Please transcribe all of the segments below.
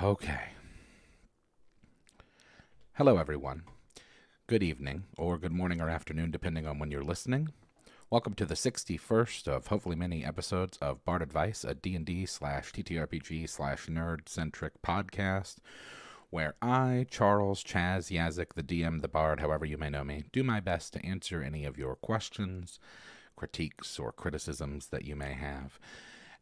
Okay. Hello, everyone. Good evening, or good morning or afternoon, depending on when you're listening. Welcome to the 61st of hopefully many episodes of Bard Advice, a D&D slash TTRPG slash nerd-centric podcast, where I, Charles, Chaz, Yazik, the DM, the Bard, however you may know me, do my best to answer any of your questions, critiques, or criticisms that you may have.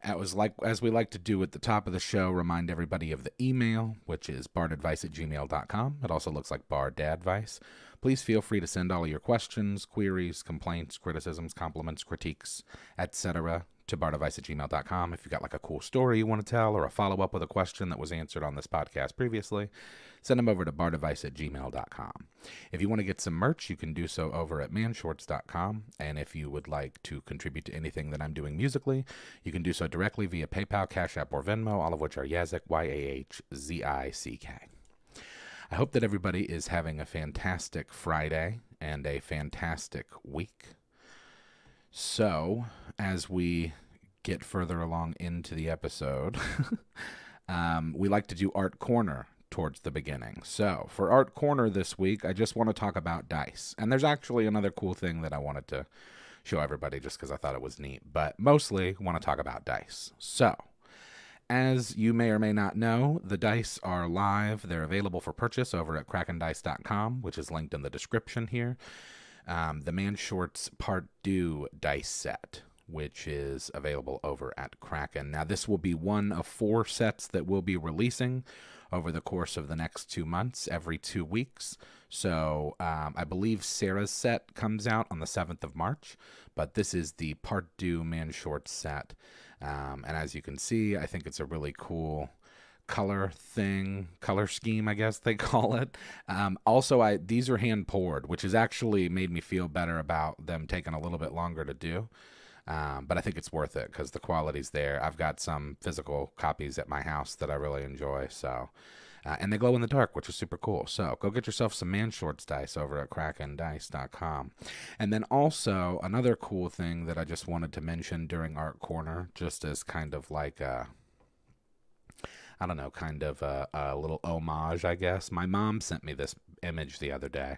As we like to do at the top of the show, remind everybody of the email, which is bardadvice@gmail.com. It also looks like bardadvice. Please feel free to send all of your questions, queries, complaints, criticisms, compliments, critiques, etc. to bardadvice@gmail.com. If you've got like a cool story you want to tell or a follow-up with a question that was answered on this podcast previously, send them over to bardadvice@gmail.com. If you want to get some merch, you can do so over at manshorts.com. And if you would like to contribute to anything that I'm doing musically, you can do so directly via PayPal, Cash App, or Venmo, all of which are Yazik, YAHZICK. I hope that everybody is having a fantastic Friday and a fantastic week. So, as we get further along into the episode, we like to do Art Corner towards the beginning. So, for Art Corner this week, I just want to talk about dice. And there's actually another cool thing that I wanted to show everybody just because I thought it was neat. But mostly, want to talk about dice. So, as you may or may not know, the dice are live. They're available for purchase over at krakendice.com, which is linked in the description here. The Man Shorts Part 2 dice set, which is available over at Kraken. Now, this will be one of 4 sets that we'll be releasing over the course of the next 2 months, every 2 weeks. So I believe Sarah's set comes out on the 7th of March, but this is the Part 2 Man Shorts set. And as you can see, I think it's a really cool color scheme, I guess they call it. Also, these are hand poured, which has actually made me feel better about them taking a little bit longer to do. But I think it's worth it because the quality's there. I've got some physical copies at my house that I really enjoy. So, and they glow in the dark, which is super cool. So go get yourself some Man Shorts dice over at krakendice.com. And then also another cool thing that I just wanted to mention during Art Corner, just as kind of like a little homage, I guess. My mom sent me this image the other day,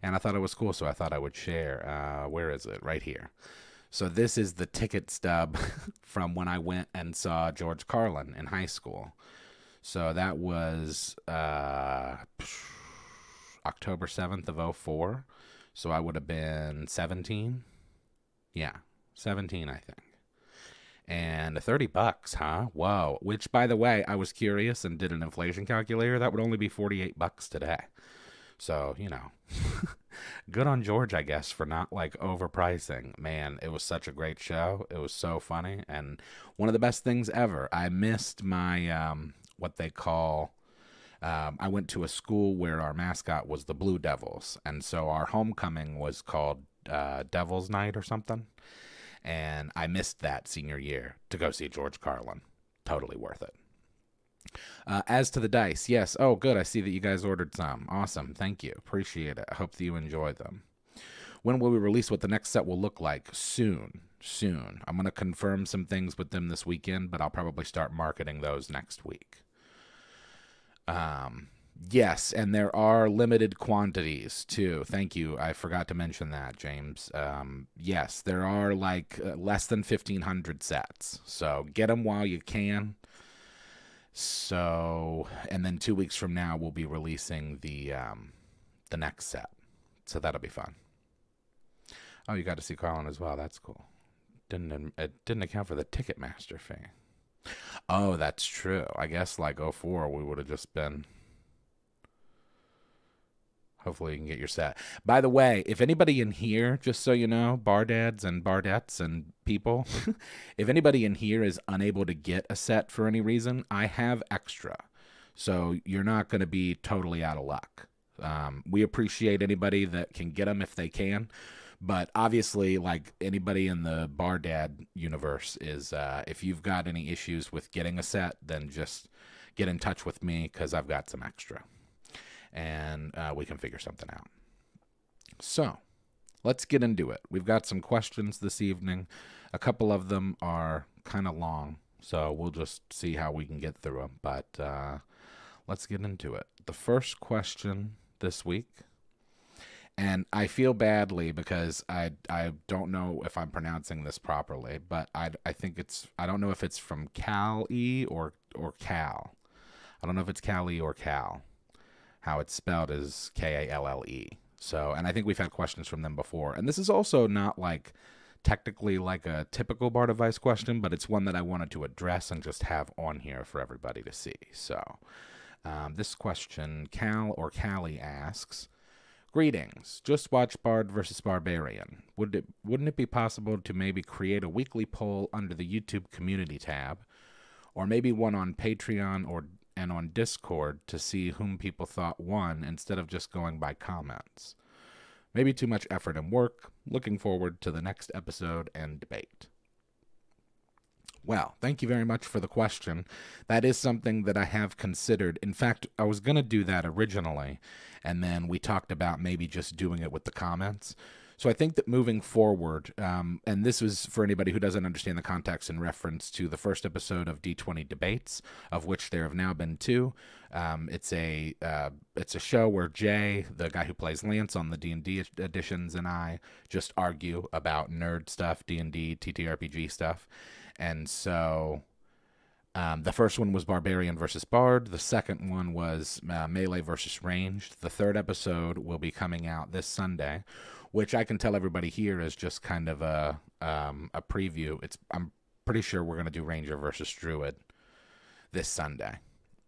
and I thought it was cool, so I thought I would share. Where is it? Right here. So this is the ticket stub from when I went and saw George Carlin in high school. So that was October 7th of 2004. So I would have been 17. Yeah, 17, I think. And $30, huh? Whoa. Which, by the way, I was curious and did an inflation calculator. That would only be $48 today. So, good on George, I guess, for not, overpricing. Man, it was such a great show. It was so funny. And one of the best things ever. I missed my, what they call, I went to a school where our mascot was the Blue Devils. And so our homecoming was called Devil's Night or something. And I missed that senior year to go see George Carlin. Totally worth it. As to the dice, yes. Oh, good. I see that you guys ordered some. Awesome. Thank you. Appreciate it. I hope that you enjoy them. When will we release what the next set will look like? Soon. I'm going to confirm some things with them this weekend, but I'll probably start marketing those next week. Yes, and there are limited quantities, too. Thank you. I forgot to mention that, James. Yes, there are, less than 1,500 sets. So get them while you can. So, and then 2 weeks from now, we'll be releasing the next set. So that'll be fun. Oh, you got to see Colin as well. That's cool. It didn't account for the Ticketmaster fee. Oh, that's true. I guess 04, we would have just been. Hopefully you can get your set. By the way, if anybody in here, just so you know, bardads and bardettes and people, if anybody in here is unable to get a set for any reason, I have extra. So you're not going to be totally out of luck. We appreciate anybody that can get them if they can. But obviously, anybody in the bardad universe is, if you've got any issues with getting a set, then just get in touch with me because I've got some extra. And we can figure something out. So, let's get into it. We've got some questions this evening. A couple of them are kind of long, so we'll just see how we can get through them. But let's get into it. The first question this week, and I feel badly because I don't know if I'm pronouncing this properly, but I think I don't know if it's from Cal-E or Cal. I don't know if it's Cal-E or Cal. How it's spelled is Kalle. So, and I think we've had questions from them before. And this is also not like technically like a typical bardadvice question, but it's one that I wanted to address and just have on here for everybody to see. So, this question, Cal or Callie asks, greetings. Just watched Bard versus Barbarian. Wouldn't it be possible to maybe create a weekly poll under the YouTube community tab, or maybe one on Patreon and on Discord to see whom people thought won instead of just going by comments? Maybe too much effort and work. Looking forward to the next episode and debate. Well, thank you very much for the question. That is something that I have considered. In fact, I was going to do that originally, and then we talked about maybe just doing it with the comments. So I think that moving forward, and this was for anybody who doesn't understand the context in reference to the first episode of D20 Debates, of which there have now been 2. It's a show where Jay, the guy who plays Lance on the D&D editions, and I just argue about nerd stuff, D&D, TTRPG stuff. And so the first one was Barbarian versus Bard. The second one was Melee versus Ranged. The third episode will be coming out this Sunday, which I can tell everybody here is just kind of a preview. I'm pretty sure we're going to do Ranger versus Druid this Sunday.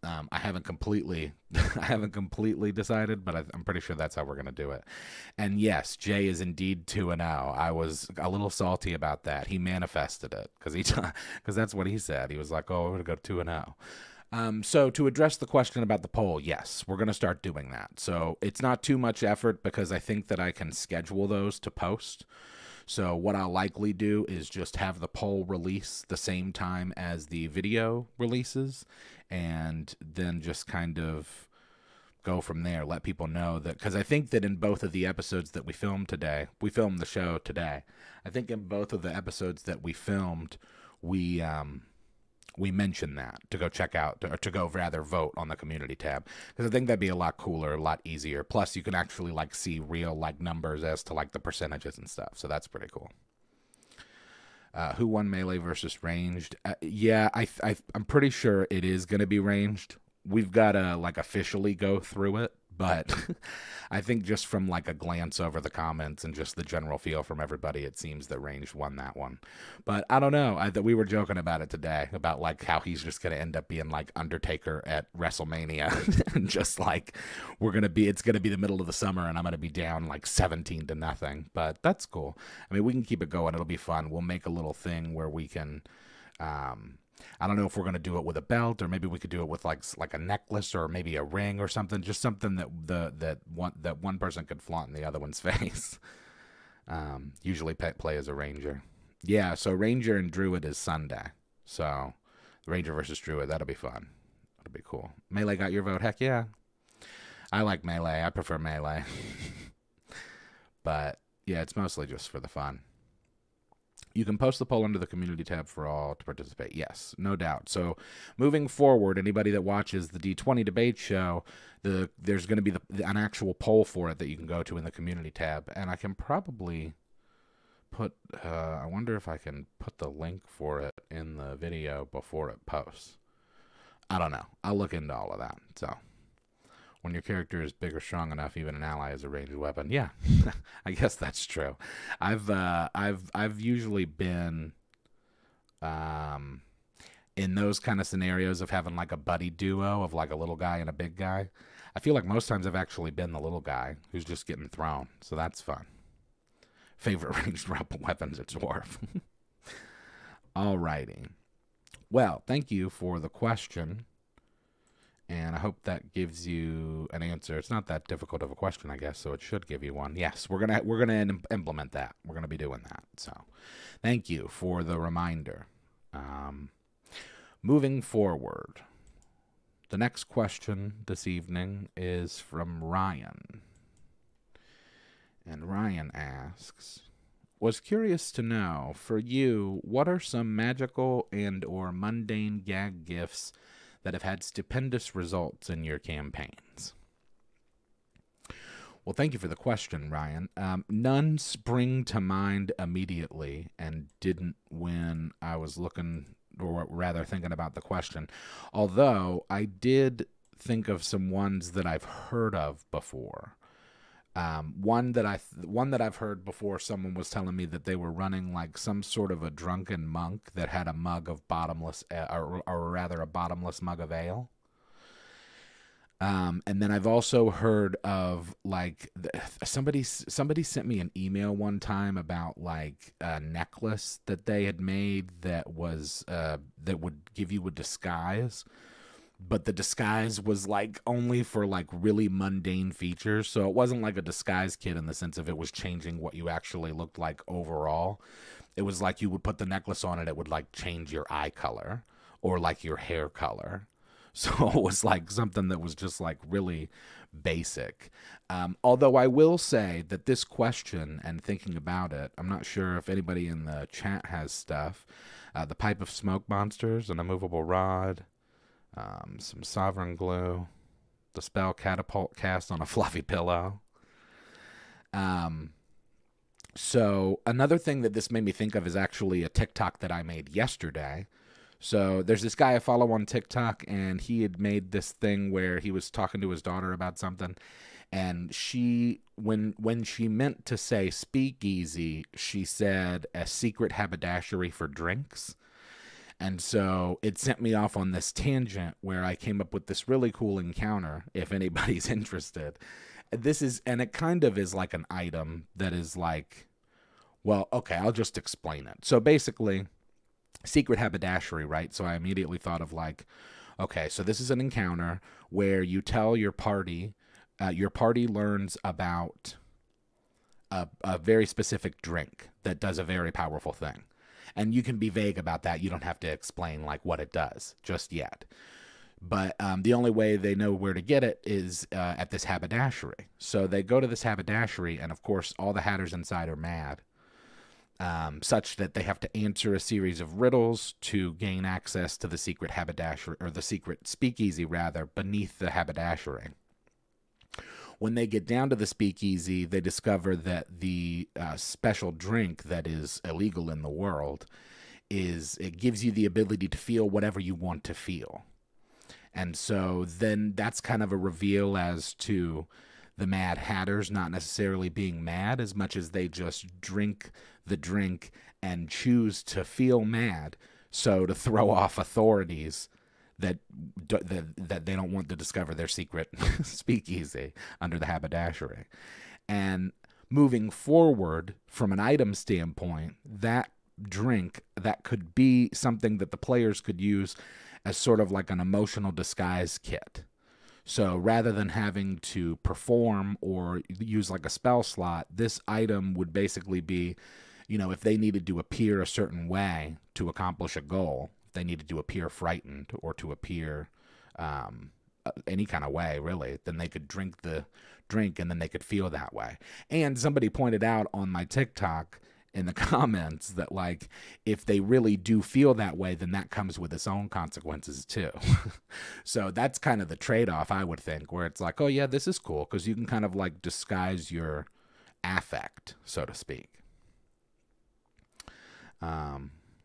I haven't completely decided, but I'm pretty sure that's how we're going to do it. And yes, Jay is indeed 2-0. I was a little salty about that. He manifested it because that's what he said. He was like, "Oh, we're going to go 2-0." So to address the question about the poll, yes, we're going to start doing that. So it's not too much effort because I think that I can schedule those to post. So what I'll likely do is just have the poll release the same time as the video releases, and then just kind of go from there, let people know that, because I think that in both of the episodes that we filmed today, we filmed the show today, I think in both of the episodes that we filmed, we mentioned that to go check out, or to go rather vote on the community tab, because I think that'd be a lot cooler, a lot easier. Plus, you can actually like see real like numbers as to like the percentages and stuff. So that's pretty cool. Who won Melee versus Ranged? Yeah, I'm pretty sure it is going to be Ranged. We've got to like officially go through it, but I think just from like a glance over the comments and just the general feel from everybody, it seems that Ranged won that one. But I don't know. We were joking about it today, about like how he's just going to end up being like Undertaker at WrestleMania, and just like it's going to be the middle of the summer, and I'm going to be down like 17-0. But that's cool. I mean, we can keep it going. It'll be fun. We'll make a little thing where we can. I don't know if we're going to do it with a belt, or maybe we could do it with like a necklace, or maybe a ring or something, just something that one person could flaunt in the other one's face. Usually play as a ranger. Yeah, so Ranger and Druid is Sunday. So Ranger versus Druid, that'll be fun. That'll be cool. Melee got your vote? Heck yeah. I like Melee. I prefer Melee. But yeah, it's mostly just for the fun. You can post the poll under the community tab for all to participate. Yes, no doubt. So moving forward, anybody that watches the D20 debate show, there's going to be an actual poll for it that you can go to in the community tab. And I can probably put, I wonder if I can put the link for it in the video before it posts. I don't know. I'll look into all of that. So when your character is big or strong enough, even an ally is a ranged weapon. Yeah, I guess that's true. I've usually been in those kind of scenarios of having like a buddy duo of like a little guy and a big guy. I feel like most times I've actually been the little guy who's just getting thrown, so that's fun. Favorite ranged weapons, a dwarf. Alrighty. Well, thank you for the question. And I hope that gives you an answer. It's not that difficult of a question, I guess, so it should give you one. Yes, we're gonna implement that. We're gonna be doing that. So, thank you for the reminder. Moving forward, the next question this evening is from Ryan, and Ryan asks, "Was curious to know, for you, what are some magical and/or mundane gag gifts that have had stupendous results in your campaigns? Well, thank you for the question, Ryan. None spring to mind immediately and didn't when I was looking, or rather thinking about the question. Although I did think of some ones that I've heard of before. One that I've heard before, someone was telling me that they were running like some sort of a drunken monk that had a mug of bottomless, or rather a bottomless mug of ale. And then I've also heard of like somebody sent me an email one time about like a necklace that they had made that was that would give you a disguise, but the disguise was like only for like really mundane features. So it wasn't like a disguise kit in the sense of it was changing what you actually looked like overall. It was like you would put the necklace on and it would like change your eye color or like your hair color. So it was like something that was just like really basic. Although I will say that this question and thinking about it, I'm not sure if anybody in the chat has stuff. The pipe of smoke monsters, an immovable rod, some sovereign glue, the spell catapult cast on a fluffy pillow. So another thing that this made me think of is actually a TikTok that I made yesterday. So there's this guy I follow on TikTok, and he had made this thing where he was talking to his daughter about something, and she, when she meant to say speakeasy, she said a secret haberdashery for drinks. And so it sent me off on this tangent where I came up with this really cool encounter, if anybody's interested. And it kind of is like an item that is like, well, okay, I'll just explain it. So basically, secret haberdashery, right? So I immediately thought of like, okay, so this is an encounter where you tell your party learns about a very specific drink that does a very powerful thing. And you can be vague about that. You don't have to explain like what it does just yet. But the only way they know where to get it is at this haberdashery. So they go to this haberdashery, and of course all the hatters inside are mad. Such that they have to answer a series of riddles to gain access to the secret haberdashery, or the secret speakeasy rather, beneath the haberdashery. When they get down to the speakeasy, they discover that the special drink that is illegal in the world it gives you the ability to feel whatever you want to feel. And so then that's kind of a reveal as to the Mad Hatters not necessarily being mad as much as they just drink the drink and choose to feel mad, so to throw off authorities that they don't want to discover their secret speakeasy under the haberdashery. And moving forward from an item standpoint, that drink, that could be something that the players could use as sort of like an emotional disguise kit. So rather than having to perform or use like a spell slot, this item would basically be, if they needed to appear a certain way to accomplish a goal, if they needed to appear frightened or to appear any kind of way, really, then they could drink the drink and then they could feel that way. And somebody pointed out on my TikTok in the comments that, like, if they really do feel that way, then that comes with its own consequences too. So that's kind of the trade-off, I would think, where it's like, oh yeah, this is cool because you can kind of like disguise your affect, so to speak.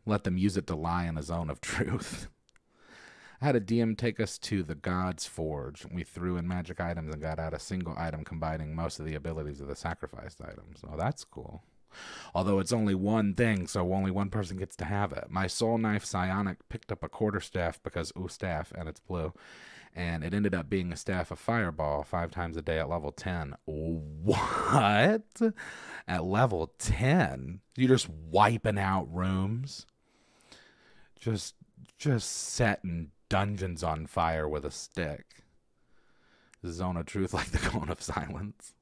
Let them use it to lie in a zone of truth. I had a DM take us to the God's Forge. We threw in magic items and got out a single item combining most of the abilities of the sacrificed items. Oh, that's cool. Although it's only one thing, so only one person gets to have it. My Soul Knife Psionic picked up a quarterstaff because, staff, and it's blue. And it ended up being a staff of fireball 5 times a day at level 10. What? At level 10? You're just wiping out rooms? Just setting dungeons on fire with a stick. The Zone of Truth like the Cone of Silence.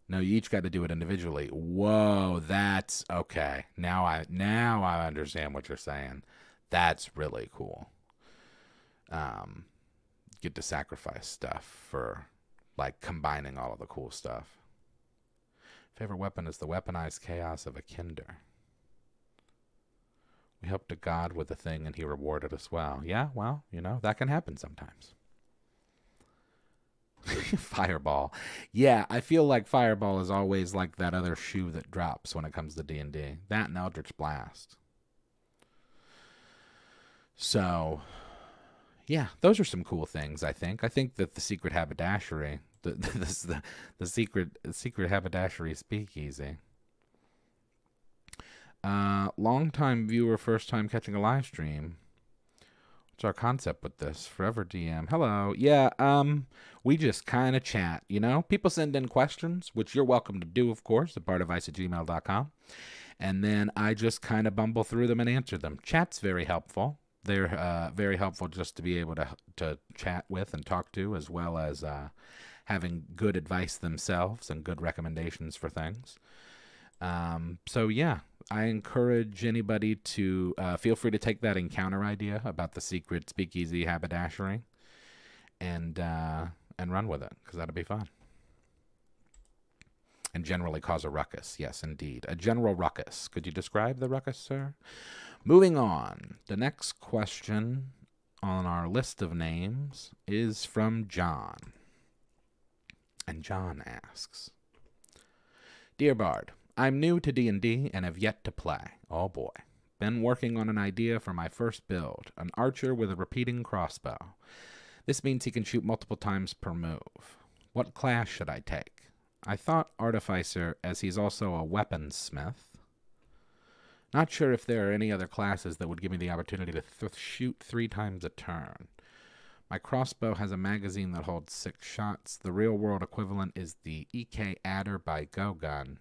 No, you each got to do it individually. Whoa, that's okay. Now I understand what you're saying. That's really cool. Get to sacrifice stuff for like combining all of the cool stuff. Favorite weapon is the weaponized chaos of a Kinder. We helped a god with a thing and he rewarded us well. Yeah, well, you know, that can happen sometimes. Fireball. Yeah, I feel like Fireball is always like that other shoe that drops when it comes to D&D. That and Eldritch Blast. So, yeah, those are some cool things, I think. I think that the secret haberdashery, the secret haberdashery speakeasy. Long-time viewer, first time catching a live stream. What's our concept with this? Forever DM. Hello. Yeah, we just kind of chat, you know? People send in questions, which you're welcome to do, of course, at bardadvice@gmail.com. And then I just kind of bumble through them and answer them. Chat's very helpful. They're very helpful just to be able to chat with and talk to, as well as having good advice themselves and good recommendations for things. So yeah, I encourage anybody to feel free to take that encounter idea about the secret speakeasy haberdashery and run with it, because that'll be fun. And generally cause a ruckus. Yes, indeed. A general ruckus. Could you describe the ruckus, sir? Moving on. The next question on our list of names is from John. And John asks, Dear Bard, I'm new to D&D and have yet to play. Oh boy. Been working on an idea for my first build, an archer with a repeating crossbow. This means he can shoot multiple times per move. What class should I take? I thought Artificer, as he's also a weaponsmith. Not sure if there are any other classes that would give me the opportunity to shoot 3 times a turn. My crossbow has a magazine that holds 6 shots. The real-world equivalent is the EK Adder by Go Gun.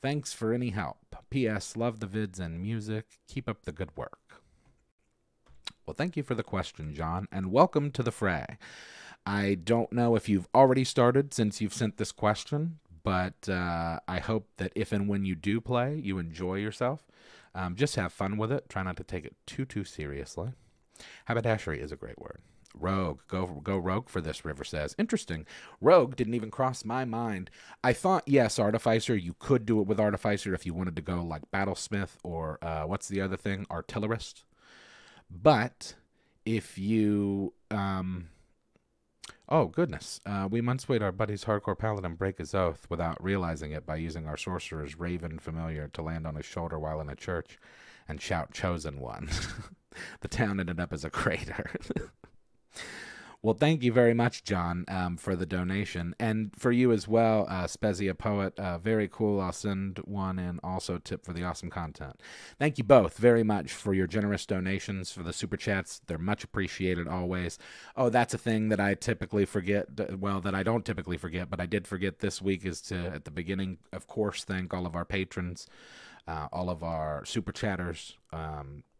Thanks for any help. P.S. Love the vids and music. Keep up the good work. Well, thank you for the question, John, and welcome to the fray. I don't know if you've already started since you've sent this question, but I hope that if and when you do play, you enjoy yourself. Just have fun with it. Try not to take it too seriously. Haberdashery is a great word. Rogue. Go rogue for this, River says. Interesting. Rogue didn't even cross my mind. I thought, yes, Artificer. You could do it with Artificer if you wanted to go like Battlesmith or what's the other thing? Artillerist. But if you... oh, goodness. We must-wait our buddy's hardcore paladin break his oath without realizing it by using our sorcerer's raven familiar to land on his shoulder while in a church and shout, Chosen One. The town ended up as a crater. Well, thank you very much, John, for the donation. And for you as well, Spezia Poet. Very cool. I'll send one in also tip for the awesome content. Thank you both very much for your generous donations, for the super chats. They're much appreciated always. Oh, that's a thing that I typically forget. Well, that I don't typically forget, but I did forget this week is to, at the beginning, of course, thank all of our patrons, all of our super chatters,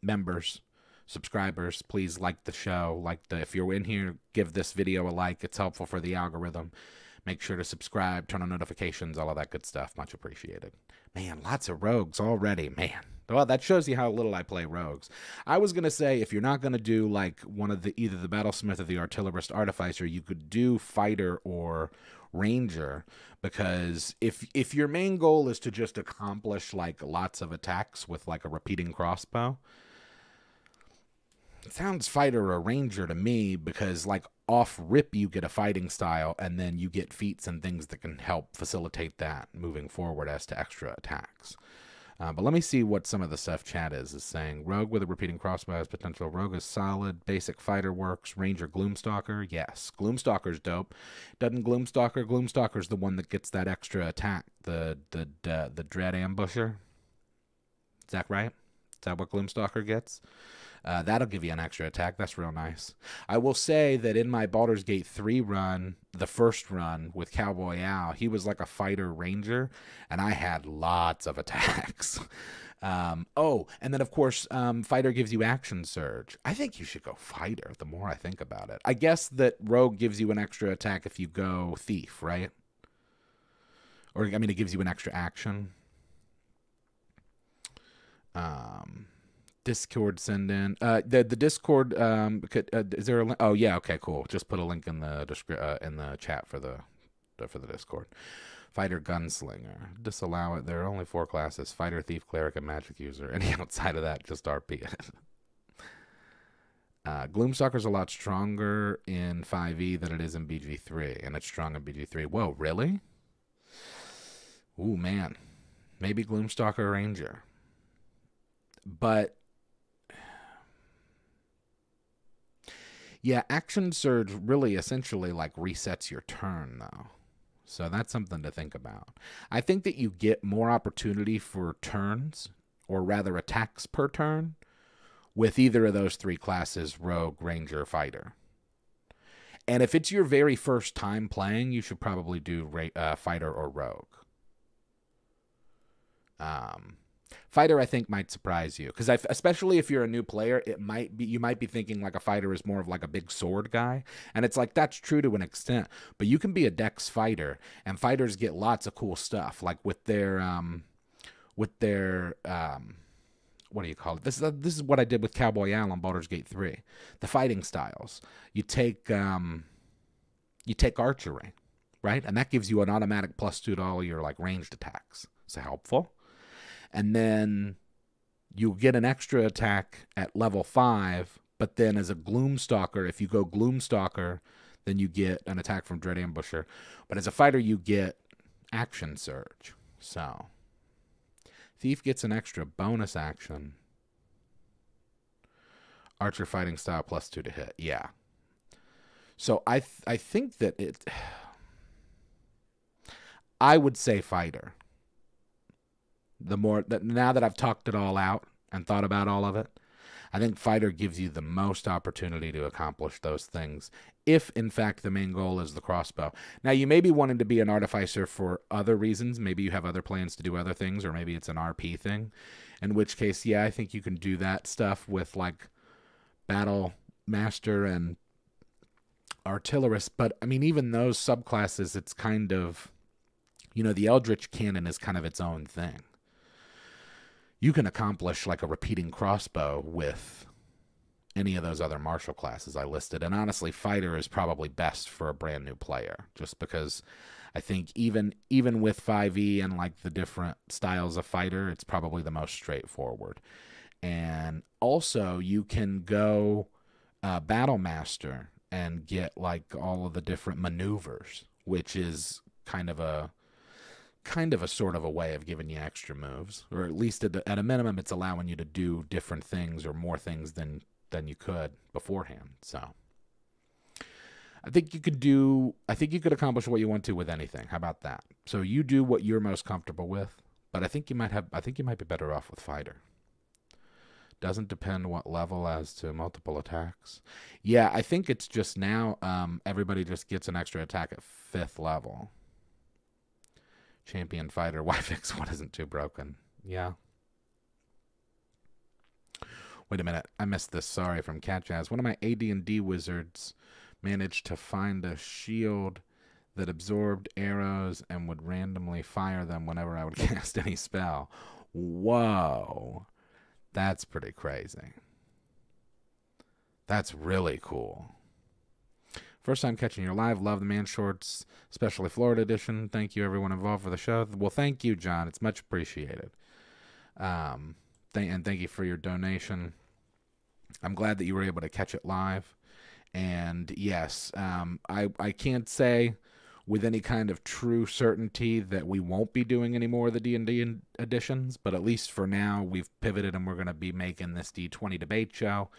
members, subscribers. Please like the show. If you're in here, give this video a like. It's helpful for the algorithm. Make sure to subscribe, turn on notifications, all of that good stuff. Much appreciated. Man, lots of rogues already. Man. Well, that shows you how little I play rogues. I was going to say, if you're not going to do like one of either the Battlesmith or the Artillerist Artificer, you could do Fighter or Ranger, because if your main goal is to just accomplish like lots of attacks with like a repeating crossbow, it sounds Fighter or Ranger to me, because like off rip you get a fighting style and then you get feats and things that can help facilitate that moving forward as to extra attacks. But let me see what some of the stuff chat is saying. Rogue with a repeating crossbow has potential. Rogue is solid. Basic Fighter works. Ranger Gloomstalker. Yes. Gloomstalker's dope. Doesn't Gloomstalker's the one that gets that extra attack. The Dread Ambusher. Is that right? Is that what Gloomstalker gets? That'll give you an extra attack. That's real nice. I will say that in my Baldur's Gate 3 run, the first run with Cowboy Al, he was like a fighter ranger, and I had lots of attacks. Oh, and then, of course, Fighter gives you Action Surge. I think you should go Fighter the more I think about it. I guess that Rogue gives you an extra attack if you go Thief, right? Or, I mean, it gives you an extra action. Discord send in the Discord is there a link? Oh yeah, okay, cool. Just put a link in the chat for the Discord. Fighter Gunslinger. Disallow it. There are only 4 classes. Fighter, Thief, Cleric, and Magic User. Any outside of that, just RP it. Gloomstalker's a lot stronger in 5e than it is in BG3, and it's strong in BG3. Whoa, really? Ooh, man. Maybe Gloomstalker Ranger. But yeah, Action Surge really essentially like resets your turn, though. So that's something to think about. I think that you get more opportunity for turns, or rather attacks per turn, with either of those 3 classes, Rogue, Ranger, Fighter. And if it's your very first time playing, you should probably do Fighter or Rogue. Fighter, I think, might surprise you, because especially if you're a new player, you might be thinking like a fighter is more of like a big sword guy, and it's like that's true to an extent. But you can be a dex fighter, and fighters get lots of cool stuff, like with their what do you call it? This is what I did with Cowboy Al on Baldur's Gate 3. The fighting styles. You take archery, right, and that gives you an automatic +2 to all your like ranged attacks. So helpful. And then you get an extra attack at level 5, but then as a Gloomstalker, if you go Gloomstalker, then you get an attack from Dread Ambusher. But as a fighter, you get Action Surge. So Thief gets an extra bonus action. Archer fighting style +2 to hit. Yeah. So I think that I would say fighter. Now that I've talked it all out and thought about all of it, I think fighter gives you the most opportunity to accomplish those things, if in fact the main goal is the crossbow. Now, you may be wanting to be an artificer for other reasons. Maybe you have other plans to do other things, or maybe it's an RP thing, in which case, yeah, I think you can do that stuff with like battle master and artillerist. But I mean, even those subclasses, it's kind of, the Eldritch Cannon is kind of its own thing. You can accomplish like a repeating crossbow with any of those other martial classes I listed. And honestly, fighter is probably best for a brand new player, just because I think even with 5e and like the different styles of fighter, it's probably the most straightforward. And also you can go battle master and get like all of the different maneuvers, which is kind of a sort of a way of giving you extra moves, or at least at a minimum, it's allowing you to do different things or more things than you could beforehand. So I think you could accomplish what you want to with anything. How about that? So you do what you're most comfortable with, but I think you might be better off with fighter. Doesn't depend what level as to multiple attacks. Yeah, I think it's just now everybody just gets an extra attack at 5th level. Champion fighter, why fix what isn't too broken? Yeah. Wait a minute, I missed this. Sorry, from Cat Jazz. One of my AD&D wizards managed to find a shield that absorbed arrows and would randomly fire them whenever I would cast any spell. Whoa. That's pretty crazy. That's really cool. First time catching your live. Love the Man Shorts, especially Florida edition. Thank you, everyone involved for the show. Well, thank you, John. It's much appreciated. And thank you for your donation. I'm glad that you were able to catch it live. And yes, I can't say with any kind of true certainty that we won't be doing any more of the D&D editions, but at least for now, we've pivoted and we're going to be making this D20 debate show.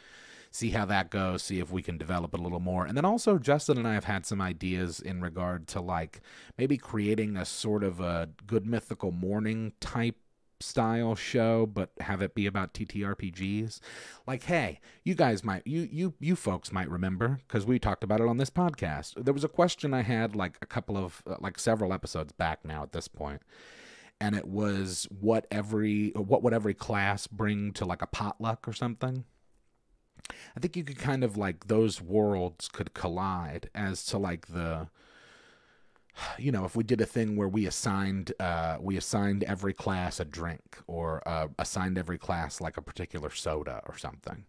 See how that goes, see if we can develop it a little more. And then also, Justin and I have had some ideas in regard to like maybe creating a sort of a Good Mythical Morning type style show, but have it be about TTRPGs. Like, hey, you guys might, you folks might remember, because we talked about it on this podcast. There was a question I had like a couple of, like several episodes back now at this point. And it was what would every class bring to like a potluck or something? I think you could kind of like those worlds could collide as to like the, if we did a thing where we assigned every class a drink, or assigned every class like a particular soda or something.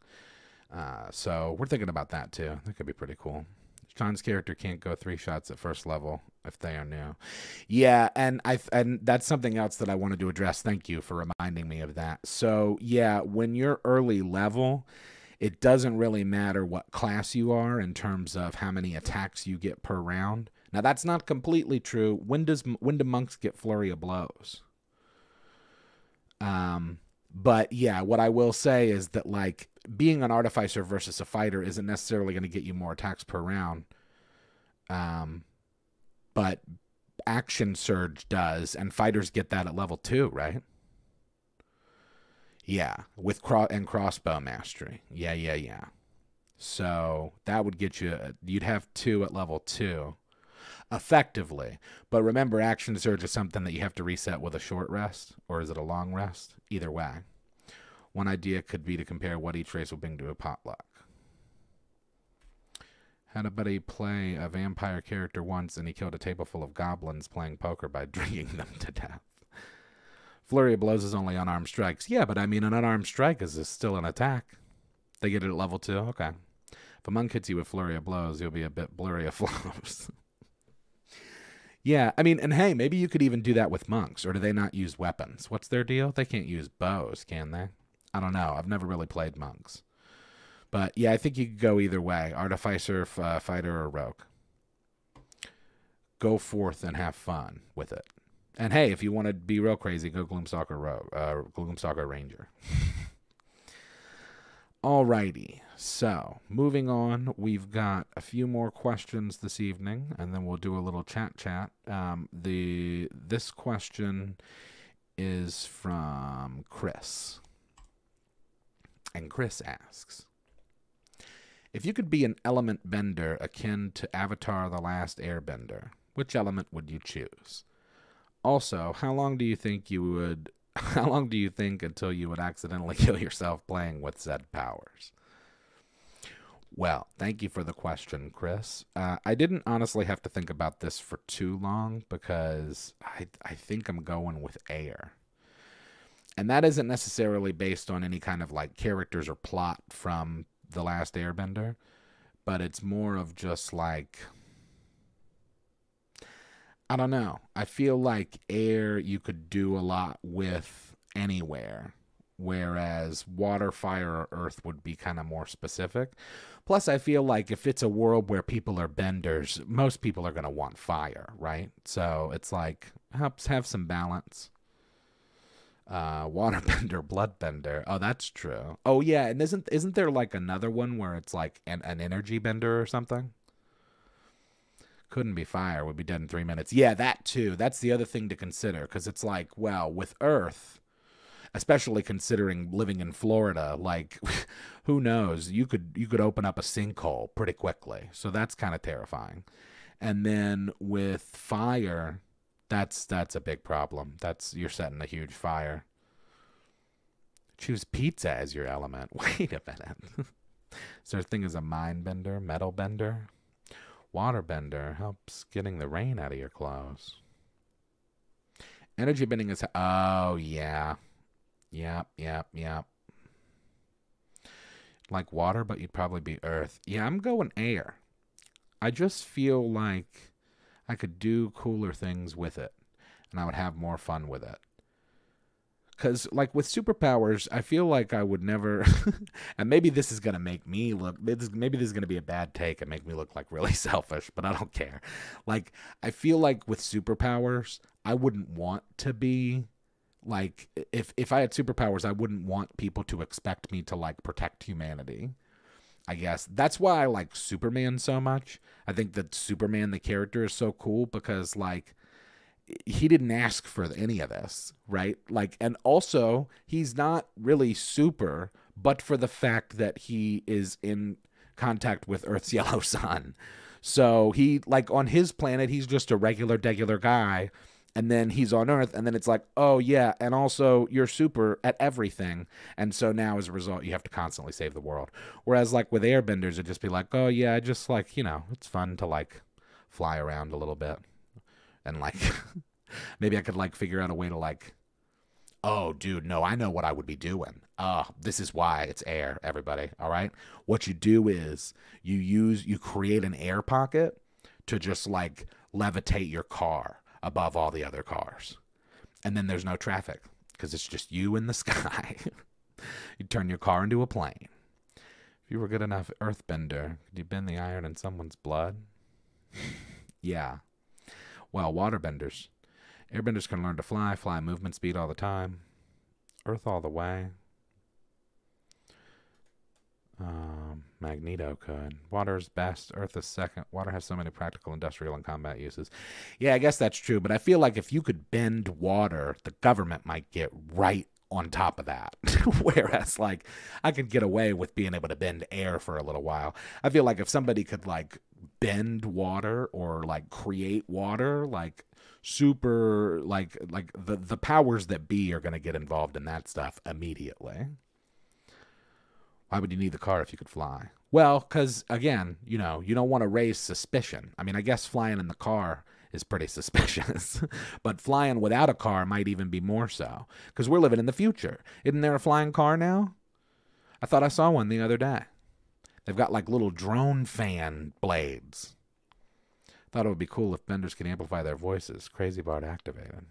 So we're thinking about that too. That could be pretty cool. John's character can't go 3 shots at first level. if they are new. Yeah, and and that's something else that I wanted to address. Thank you for reminding me of that. So, yeah, when you're early level, it doesn't really matter what class you are in terms of how many attacks you get per round. Now, that's not completely true. When do monks get flurry of blows? But yeah, what I will say is that like being an artificer versus a fighter isn't necessarily going to get you more attacks per round. But action surge does, and fighters get that at level 2, right? Yeah, with crossbow mastery. Yeah. So that would get you, you'd have 2 at level 2, effectively. But remember, action surge is something that you have to reset with a short rest, or is it a long rest? Either way. One idea could be to compare what each race will bring to a potluck. Had a buddy play a vampire character once, and he killed a table full of goblins playing poker by drinking them to death. Flurry of blows is only unarmed strikes. Yeah, but I mean, an unarmed strike is still an attack. They get it at level 2? Okay. If a monk hits you with flurry of blows, you'll be a bit blurry of flows. Yeah, I mean, and hey, maybe you could even do that with monks, or do they not use weapons? What's their deal? They can't use bows, can they? I don't know. I've never really played monks. But yeah, I think you could go either way. Artificer, fighter, or rogue. Go forth and have fun with it. And hey, if you want to be real crazy, go Gloomstalker Rogue, Gloomstalker Ranger. Alrighty, so moving on, we've got a few more questions this evening, and then we'll do a little chat. This question is from Chris, and Chris asks, if you could be an element bender akin to Avatar: The Last Airbender, which element would you choose? Also, how long do you think until you would accidentally kill yourself playing with said powers? Well, thank you for the question, Chris. I didn't honestly have to think about this for too long because I think I'm going with air. And that isn't necessarily based on any kind of like characters or plot from The Last Airbender, but it's more of just like, I don't know. I feel like air you could do a lot with anywhere, whereas water, fire, or earth would be kind of more specific. Plus, I feel like if it's a world where people are benders, most people are going to want fire, right? So it's like, helps have some balance. Waterbender, bloodbender. Oh, that's true. Oh, yeah, and isn't there like another one where it's like an energy bender or something? Couldn't be fire, would be dead in 3 minutes. Yeah, that too. That's the other thing to consider, because it's like, well, with Earth, especially considering living in Florida, like, who knows? You could open up a sinkhole pretty quickly, so that's kind of terrifying. And then with fire, that's a big problem. You're setting a huge fire. Choose pizza as your element. Wait a minute. Is there a thing as a mind bender, metal bender? Waterbender helps getting the rain out of your clothes. Energy bending is... Oh, yeah. Yep. Like water, but you'd probably be earth. Yeah, I'm going air. I just feel like I could do cooler things with it, and I would have more fun with it. Because, like, with superpowers, I feel like I would never... and maybe this is going to make me look... Maybe this is going to be a bad take and make me look, like, really selfish, but I don't care. Like, I feel like with superpowers, I wouldn't want to be... Like, if I had superpowers, I wouldn't want people to expect me to, like, protect humanity. I guess. That's why I like Superman so much. I think that Superman, the character, is so cool because, like, he didn't ask for any of this, right? Like, and also, he's not really super, but for the fact that he is in contact with Earth's yellow sun. So he, like, on his planet, he's just a regular guy, and then he's on Earth, and then it's like, oh, yeah, and also you're super at everything. And so now, as a result, you have to constantly save the world. Whereas, like, with airbenders, it'd just be like, oh, yeah, I just, like, you know, it's fun to, like, fly around a little bit. And, like, maybe I could, like, figure out a way to, like, oh, dude, no, I know what I would be doing. This is why it's air, everybody, all right? What you do is you create an air pocket to just, like, levitate your car above all the other cars. And then there's no traffic because it's just you in the sky. You turn your car into a plane. If you were good enough earthbender, could you bend the iron in someone's blood? Yeah. Well, waterbenders. Airbenders can learn to fly movement speed all the time. Earth all the way. Magneto could. Water is best. Earth is second. Water has so many practical, industrial, and combat uses. Yeah, I guess that's true. But I feel like if you could bend water, the government might get right on top of that. Whereas, like, I could get away with being able to bend air for a little while. I feel like if somebody could, like, bend water or, like, create water, like, super, like the powers that be are going to get involved in that stuff immediately. Why would you need the car if you could fly? Well, because, again, you know, you don't want to raise suspicion. I mean, I guess flying in the car is pretty suspicious. But flying without a car might even be more so. Because we're living in the future. Isn't there a flying car now? I thought I saw one the other day. They've got like little drone fan blades. Thought it would be cool if benders could amplify their voices. Crazy Bard activated.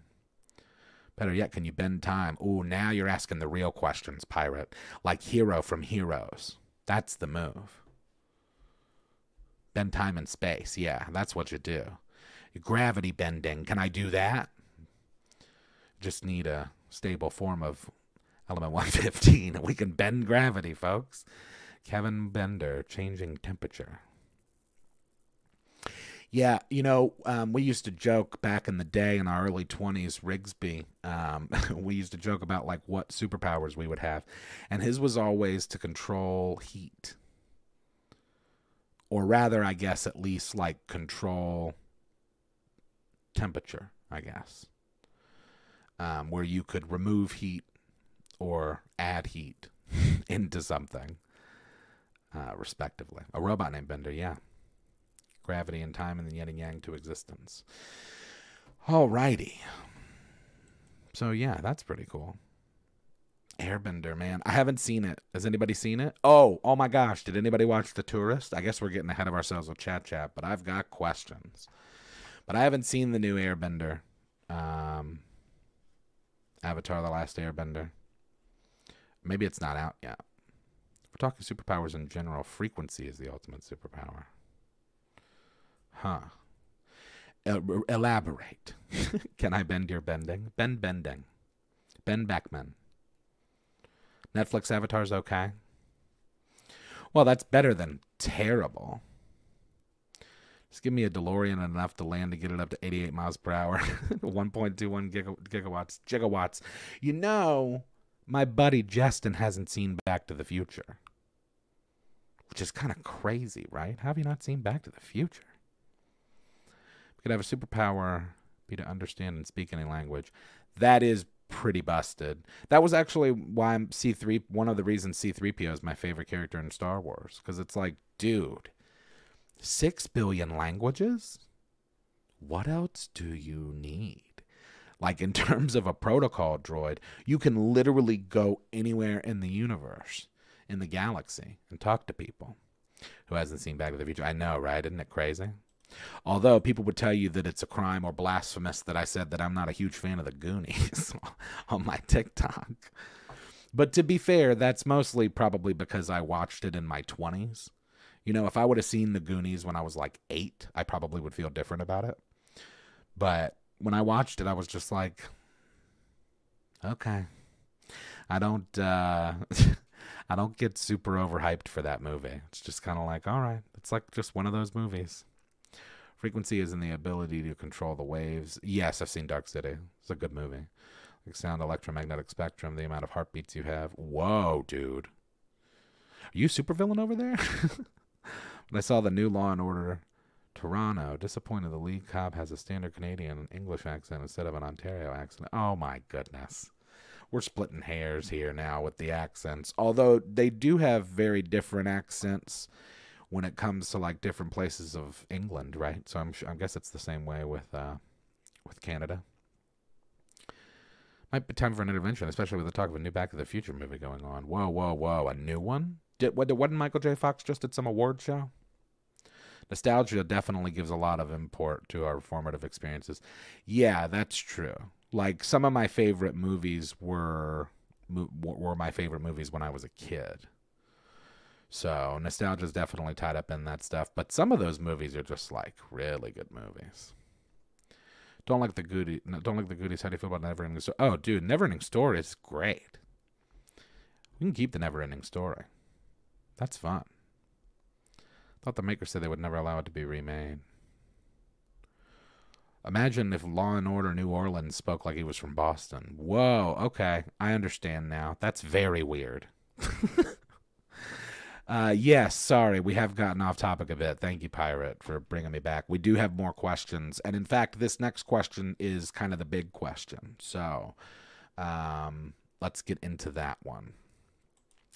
Better yet, can you bend time? Ooh, now you're asking the real questions, pirate. Like Hero from Heroes. That's the move. Bend time and space. Yeah, that's what you do. Gravity bending. Can I do that? Just need a stable form of element 115 and we can bend gravity, folks. Kevin Bender, changing temperature. Yeah, you know, we used to joke back in the day in our early 20s, Rigsby, we used to joke about like what superpowers we would have. And his was always to control heat. Or rather, I guess, at least like control temperature, I guess. Where you could remove heat or add heat into something, respectively. A robot named Bender, yeah. Gravity and time and the yin and yang to existence. Alrighty. So, yeah, that's pretty cool. Airbender, man. I haven't seen it. Has anybody seen it? Oh my gosh. Did anybody watch The Tourist? I guess we're getting ahead of ourselves with Chat, but I've got questions. But I haven't seen the new Airbender. Avatar: The Last Airbender. Maybe it's not out yet. We're talking superpowers in general. Frequency is the ultimate superpower. Huh. Elaborate. Can I bend your bending? Bend bending. Ben Beckman. Netflix Avatar's okay. Well, that's better than terrible. Just give me a DeLorean enough to land to get it up to 88 miles per hour. 1.21 gigawatts. You know, my buddy Justin hasn't seen Back to the Future. Which is kind of crazy, right? How have you not seen Back to the Future? We could have a superpower be to understand and speak any language. That is pretty busted. That was actually why I'm C3. One of the reasons C3PO is my favorite character in Star Wars. Because it's like, dude, 6 billion languages? What else do you need? Like, in terms of a protocol droid, you can literally go anywhere in the universe, in the galaxy, and talk to people. Who hasn't seen Back to the Future? I know, right? Isn't it crazy? Although people would tell you that it's a crime or blasphemous that I said that I'm not a huge fan of the Goonies on my TikTok. But to be fair, that's mostly probably because I watched it in my 20s. You know, if I would have seen the Goonies when I was like 8, I probably would feel different about it. But when I watched it, I was just like, okay. I don't get super overhyped for that movie. It's just kind of like, all right, it's like just one of those movies. Frequency is in the ability to control the waves. Yes, I've seen Dark City. It's a good movie. Like sound, electromagnetic spectrum, the amount of heartbeats you have. Whoa, dude. Are you supervillain over there? When I saw the new Law & Order Toronto, disappointed the lead cop has a standard Canadian English accent instead of an Ontario accent. Oh, my goodness. We're splitting hairs here now with the accents. Although they do have very different accents when it comes to like different places of England, right? So I guess it's the same way with Canada. Might be time for an intervention, especially with the talk of a new Back to the Future movie going on. Whoa, a new one? Wasn't Michael J. Fox just at some award show? Nostalgia definitely gives a lot of import to our formative experiences. Yeah, that's true. Like some of my favorite movies were my favorite movies when I was a kid. So nostalgia is definitely tied up in that stuff. But some of those movies are just like really good movies. Don't like the Goodies. Don't like the Goodies. How do you feel about Neverending Story? Oh, dude, Neverending Story is great. We can keep the Neverending Story. That's fun. Thought the makers said they would never allow it to be remade. Imagine if Law and Order New Orleans spoke like he was from Boston. Whoa, okay. I understand now. That's very weird. Yes, sorry, we have gotten off topic a bit. Thank you, Pirate, for bringing me back. We do have more questions. And in fact, this next question is kind of the big question. So let's get into that one.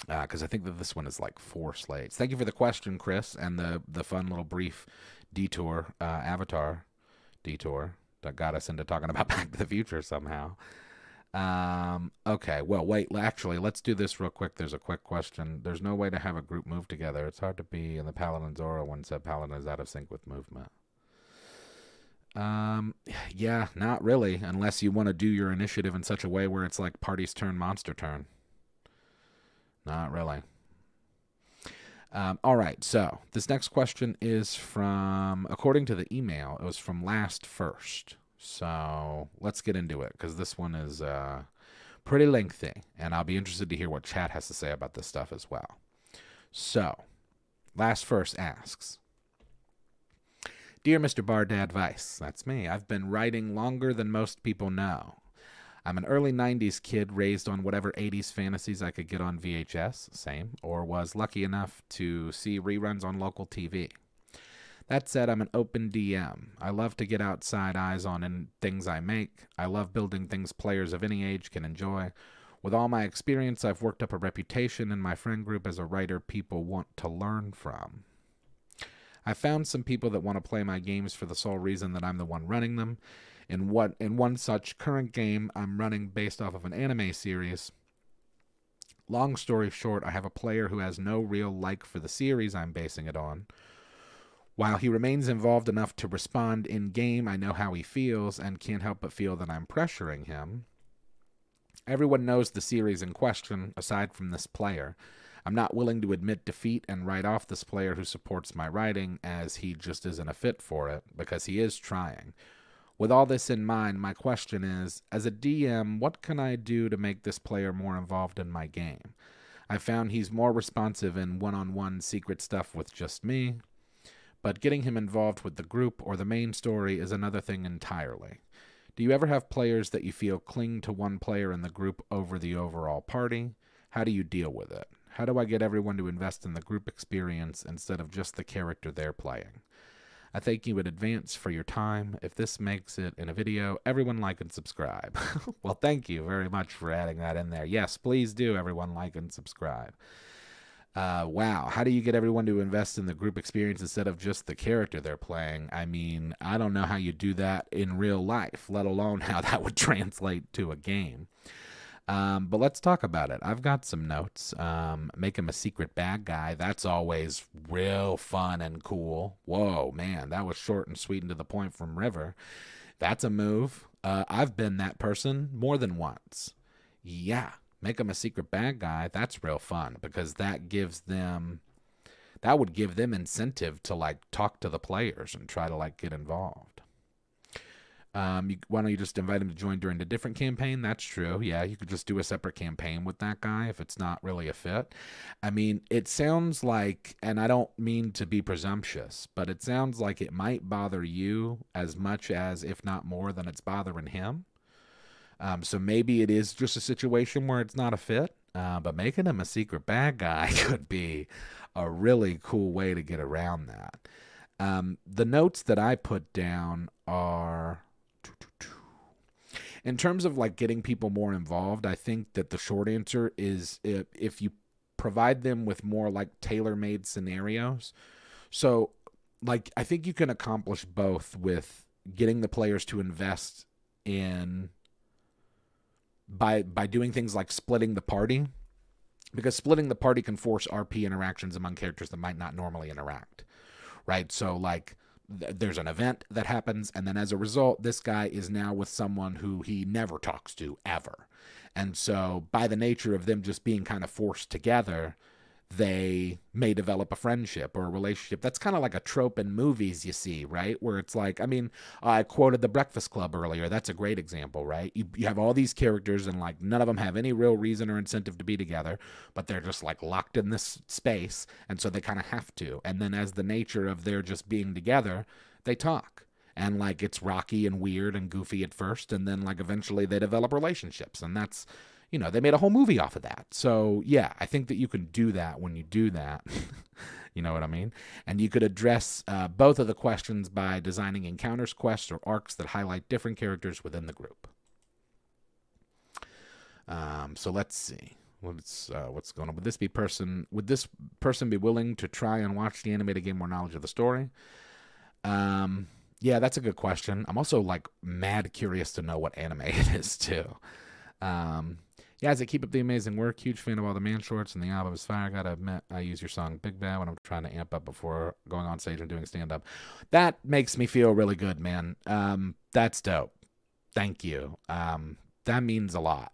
Because I think that this one is like 4 slates. Thank you for the question, Chris, and the fun little brief detour, avatar detour that got us into talking about Back to the Future somehow. Okay, well, wait, actually, let's do this real quick. There's a quick question. There's no way to have a group move together. It's hard to be in the Paladin Zora one said Paladin is out of sync with movement. Yeah, not really, unless you want to do your initiative in such a way where it's like party's turn, monster turn. Not really. All right, so this next question is from, according to the email, it was from last first. So let's get into it, because this one is pretty lengthy, and I'll be interested to hear what chat has to say about this stuff as well. So, last first asks, Dear Mr. Bardadvice, that's me. I've been writing longer than most people know. I'm an early 90s kid raised on whatever 80s fantasies I could get on VHS, same, or was lucky enough to see reruns on local TV. That said, I'm an open DM. I love to get outside eyes on things I make. I love building things players of any age can enjoy. With all my experience, I've worked up a reputation in my friend group as a writer people want to learn from. I found some people that want to play my games for the sole reason that I'm the one running them. In one such current game I'm running based off of an anime series. Long story short, I have a player who has no real like for the series I'm basing it on. While he remains involved enough to respond in-game, I know how he feels and can't help but feel that I'm pressuring him. Everyone knows the series in question, aside from this player. I'm not willing to admit defeat and write off this player who supports my writing as he just isn't a fit for it, because he is trying. With all this in mind, my question is, as a DM, what can I do to make this player more involved in my game? I found he's more responsive in one-on-one secret stuff with just me, but getting him involved with the group or the main story is another thing entirely. Do you ever have players that you feel cling to one player in the group over the overall party? How do you deal with it? How do I get everyone to invest in the group experience instead of just the character they're playing? I thank you in advance for your time. If this makes it in a video, everyone like and subscribe. Well, thank you very much for adding that in there. Yes, please do, everyone like and subscribe. Wow, how do you get everyone to invest in the group experience instead of just the character they're playing? I mean, I don't know how you do that in real life, let alone how that would translate to a game. But let's talk about it. I've got some notes. Make him a secret bad guy. That's always real fun and cool. Whoa, man, that was short and sweet and to the point from River. That's a move. I've been that person more than once. Yeah, make him a secret bad guy. That's real fun because that would give them incentive to like talk to the players and try to like get involved. Why don't you just invite him to join during a different campaign? That's true. Yeah, you could just do a separate campaign with that guy if it's not really a fit. I mean, it sounds like, and I don't mean to be presumptuous, but it sounds like it might bother you as much as, if not more, than it's bothering him. So maybe it is just a situation where it's not a fit, but making him a secret bad guy could be a really cool way to get around that. The notes that I put down are, in terms of like getting people more involved, I think that the short answer is if you provide them with more like tailor-made scenarios. So like I think you can accomplish both with getting the players to invest in by doing things like splitting the party, because splitting the party can force RP interactions among characters that might not normally interact. right? So like there's an event that happens, and then as a result, this guy is now with someone who he never talks to ever. And so by the nature of them just being kind of forced together, they may develop a friendship or a relationship. That's kind of like a trope in movies you see, right? Where it's like, I mean, I quoted The Breakfast Club earlier. That's a great example, right? You have all these characters and like none of them have any real reason or incentive to be together, but they're just like locked in this space. And so they kind of have to. And then as the nature of their just being together, they talk. And like it's rocky and weird and goofy at first. And then like eventually they develop relationships. And that's, you know, they made a whole movie off of that. So, yeah, I think that you can do that when you do that. You know what I mean? And you could address both of the questions by designing encounters, quests, or arcs that highlight different characters within the group. So let's see. What's going on? Would this person be willing to try and watch the anime to gain more knowledge of the story? Yeah, that's a good question. I'm also like mad curious to know what anime it is too. Guys, keep up the amazing work. Huge fan of all the Man shorts and the album is fire. Gotta admit, I use your song Big Bad when I'm trying to amp up before going on stage and doing stand-up. That makes me feel really good, man. That's dope. Thank you. That means a lot.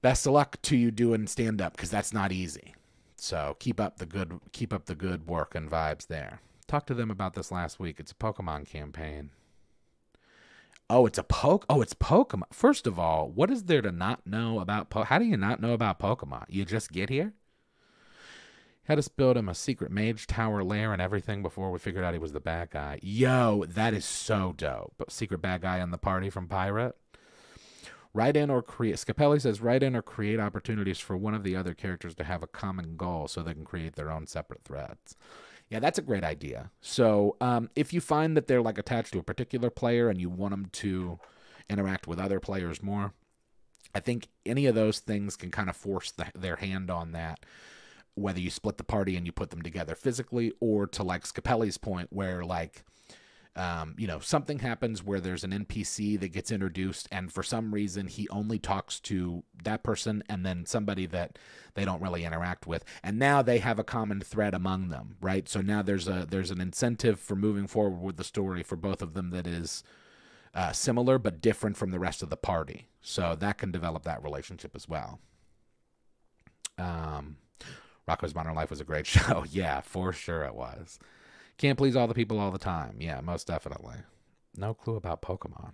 Best of luck to you doing stand-up, because that's not easy. So keep up the good work and vibes there. Talked to them about this last week. It's a Pokemon campaign. Oh, it's Pokemon. First of all, what is there to not know about How do you not know about Pokemon? You just get here? Had us build him a secret mage tower lair and everything before we figured out he was the bad guy. Yo, that is so dope. Secret bad guy in the party from Pirate. Write in or create. Scapelli says, write in or create opportunities for one of the other characters to have a common goal so they can create their own separate threads. Yeah, that's a great idea. So if you find that they're like attached to a particular player and you want them to interact with other players more, I think any of those things can kind of force their hand on that, whether you split the party and you put them together physically, or to like Scapelli's point where like, you know, something happens where there's an NPC that gets introduced and for some reason he only talks to that person and then somebody that they don't really interact with. And now they have a common thread among them, right? So now there's an incentive for moving forward with the story for both of them that is similar but different from the rest of the party. So that can develop that relationship as well. Rocko's Modern Life was a great show. Yeah, for sure it was. Can't please all the people all the time. Yeah, most definitely. No clue about Pokemon.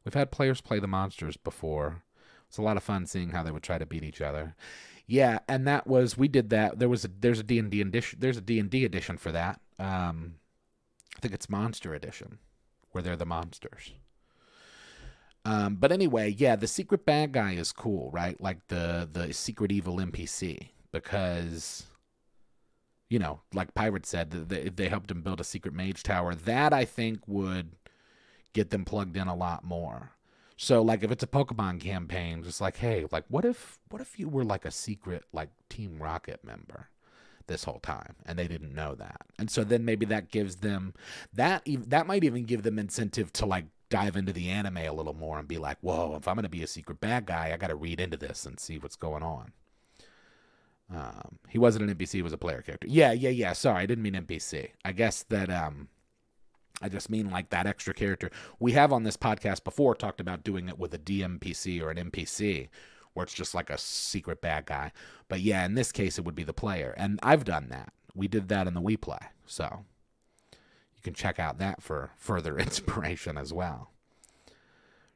We've had players play the monsters before. It's a lot of fun seeing how they would try to beat each other. Yeah, and we did that. There's a D&D edition. There's a D&D edition for that. I think it's Monster Edition, where they're the monsters. But anyway, yeah, the secret bad guy is cool, right? Like the secret evil NPC, because, you know, like Pirate said, they helped him build a secret mage tower. That, I think, would get them plugged in a lot more. So, like, if it's a Pokemon campaign, just like, hey, like, what if you were, like, a secret, like, Team Rocket member this whole time, and they didn't know that? And so then maybe that gives them, that might even give them incentive to, like, dive into the anime a little more and be like, whoa, if I'm going to be a secret bad guy, I got to read into this and see what's going on. He wasn't an NPC, he was a player character. Yeah. Sorry, I didn't mean NPC. I guess that I just mean like that extra character. We have on this podcast before talked about doing it with a DMPC or an NPC, where it's just like a secret bad guy. But yeah, in this case, it would be the player. And I've done that. We did that in the We Play. So you can check out that for further inspiration as well.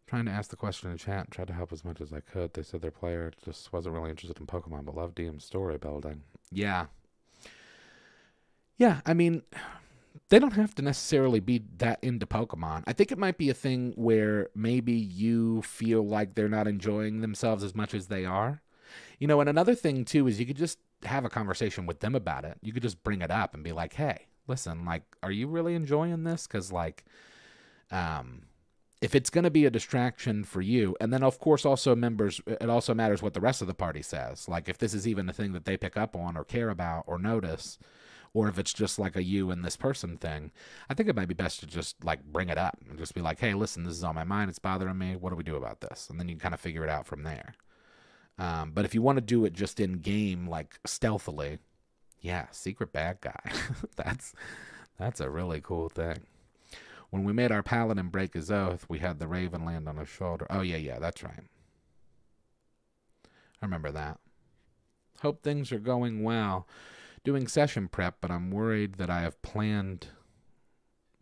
Trying to ask the question in chat and tried to help as much as I could. They said their player just wasn't really interested in Pokemon, but loved DM's story building. Yeah. Yeah, I mean, they don't have to necessarily be that into Pokemon. I think it might be a thing where maybe you feel like they're not enjoying themselves as much as they are. You know, and another thing, too, is you could just have a conversation with them about it. You could just bring it up and be like, hey, listen, like, are you really enjoying this? Because, like, if it's going to be a distraction for you, and then, of course, also members, it also matters what the rest of the party says. Like, if this is even a thing that they pick up on or care about or notice, or if it's just like a you and this person thing, I think it might be best to just, like, bring it up and just be like, hey, listen, this is on my mind. It's bothering me. What do we do about this? And then you kind of figure it out from there. But if you want to do it just in game, like, stealthily, Yeah, secret bad guy. That's a really cool thing. When we made our paladin break his oath, we had the raven land on his shoulder. Oh, yeah, that's right. I remember that. Hope things are going well. Doing session prep, but I'm worried that I have planned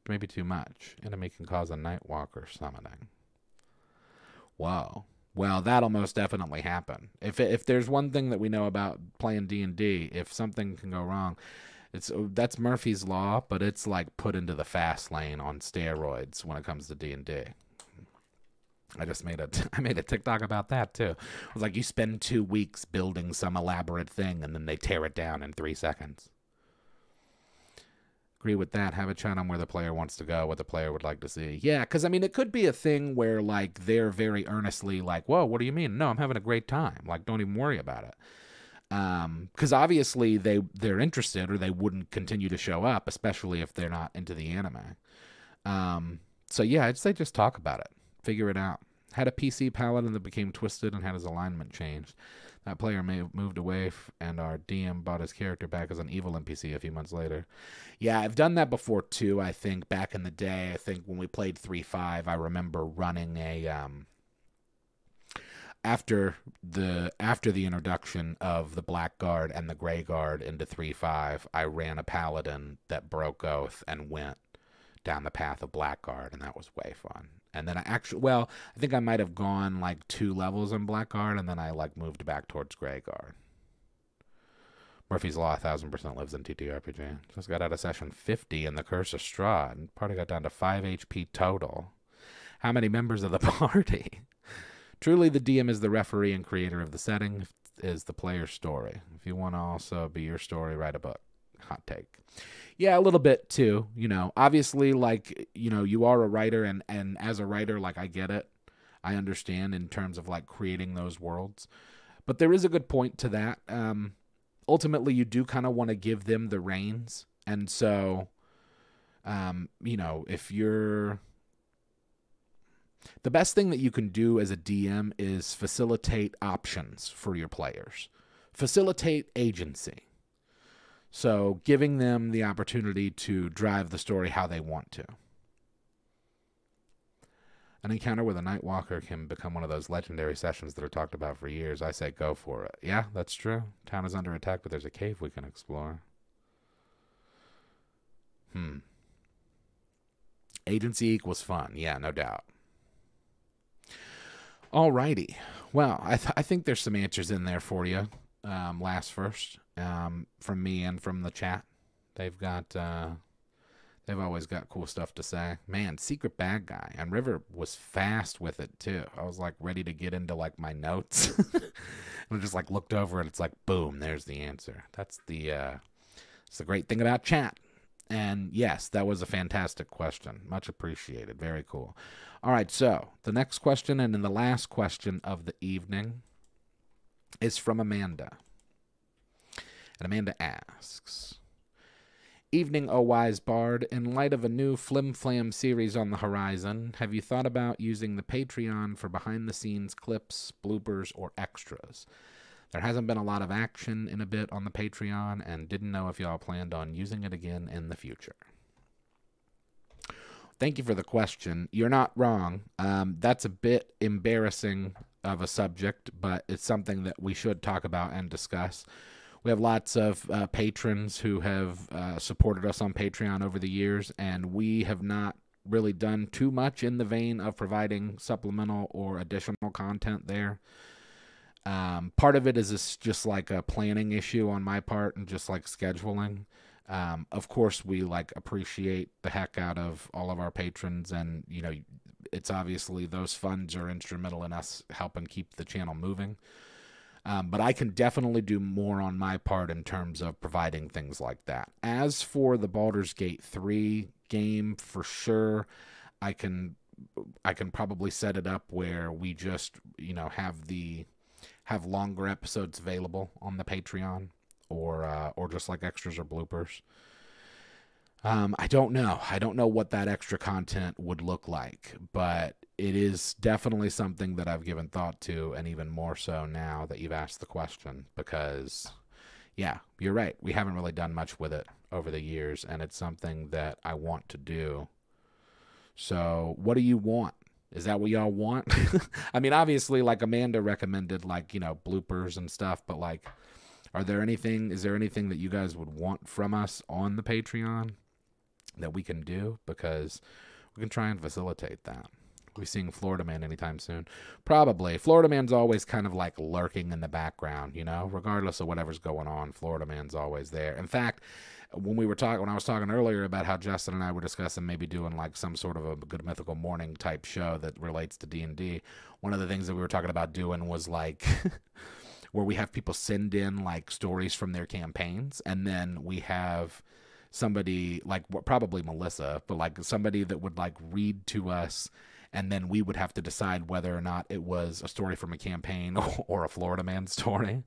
maybe too much. Enemy can cause a Nightwalker summoning. Whoa. Well, that'll most definitely happen. If there's one thing that we know about playing D&D, if something can go wrong, that's Murphy's Law, but it's like put into the fast lane on steroids when it comes to D&D. I made a TikTok about that too. I was like, you spend 2 weeks building some elaborate thing and then they tear it down in 3 seconds. Agree with that. Have a chat on where the player wants to go, what the player would like to see. Yeah, because, I mean, it could be a thing where, like, they're very earnestly like, whoa, what do you mean? No, I'm having a great time. Like, don't even worry about it. Because obviously they're interested or they wouldn't continue to show up, especially if they're not into the anime. So, yeah, I'd say just talk about it. Figure it out. Had a PC paladin that became twisted and had his alignment changed. That player may have moved away, and our DM bought his character back as an evil NPC a few months later. Yeah, I've done that before, too, I think, back in the day. I think when we played 3.5, I remember running a... After the introduction of the Black Guard and the Grey Guard into 3.5, I ran a paladin that broke oath and went down the path of Blackguard, and that was way fun. And then I think I might have gone like 2 levels in Blackguard, and then I like moved back towards Greyguard. Murphy's Law 1000% lives in TTRPG. Just got out of session 50 in the Curse of Strahd, and party got down to 5 HP total. How many members of the party? Truly, the DM is the referee and creator of the setting, is the player's story. If you want to also be your story, write a book. Hot take. Yeah, a little bit too, obviously, like, you are a writer, and as a writer, like, I get it. I understand in terms of like creating those worlds, but there is a good point to that. Ultimately, you do kind of want to give them the reins. And so, if you're, the best thing that you can do as a DM is facilitate options for your players, facilitate agency. So giving them the opportunity to drive the story how they want to. An encounter with a Nightwalker can become one of those legendary sessions that are talked about for years. I say go for it. Yeah, that's true. Town is under attack, but there's a cave we can explore. Agency equals fun. Yeah, no doubt. Alrighty. Well, I think there's some answers in there for you. Last first. From me and from the chat. They've always got cool stuff to say. Man, secret bad guy. And River was fast with it too. I was like ready to get into like my notes. And I just like looked over and it's like, boom, there's the answer. That's the great thing about chat. And yes, that was a fantastic question. Much appreciated. Very cool. All right, so the next question and then the last question of the evening is from Amanda. And Amanda asks, Evening, O wise bard. In light of a new Flim Flam series on the horizon, have you thought about using the Patreon for behind-the-scenes clips, bloopers, or extras? There hasn't been a lot of action in a bit on the Patreon, and didn't know if y'all planned on using it again in the future. Thank you for the question. You're not wrong. That's a bit embarrassing of a subject, but it's something that we should talk about and discuss. We have lots of patrons who have supported us on Patreon over the years, and we have not really done too much in the vein of providing supplemental or additional content there. Part of it is just like a planning issue on my part and just like scheduling. Of course, we like appreciate the heck out of all of our patrons, and it's obviously those funds are instrumental in us helping keep the channel moving. But I can definitely do more on my part in terms of providing things like that. As for the Baldur's Gate 3 game, for sure, I can probably set it up where we just, have longer episodes available on the Patreon, or just like extras or bloopers. I don't know. I don't know what that extra content would look like, but it is definitely something that I've given thought to, and even more so now that you've asked the question, because Yeah, you're right. We haven't really done much with it over the years, and it's something that I want to do. So, what do you want? Is that what y'all want? I mean, obviously, like Amanda recommended, like, bloopers and stuff, but like, is there anything that you guys would want from us on the Patreon that we can do? Because we can try and facilitate that. We seeing Florida Man anytime soon? Probably. Florida Man's always kind of like lurking in the background, regardless of whatever's going on. Florida Man's always there. In fact, when I was talking earlier about how Justin and I were discussing maybe doing like some sort of a Good Mythical Morning type show that relates to D&D, one of the things that we were talking about doing was like where we have people send in like stories from their campaigns, and then we have somebody like probably Melissa, but like somebody that would like read to us, and then we would have to decide whether or not it was a story from a campaign or a Florida Man story,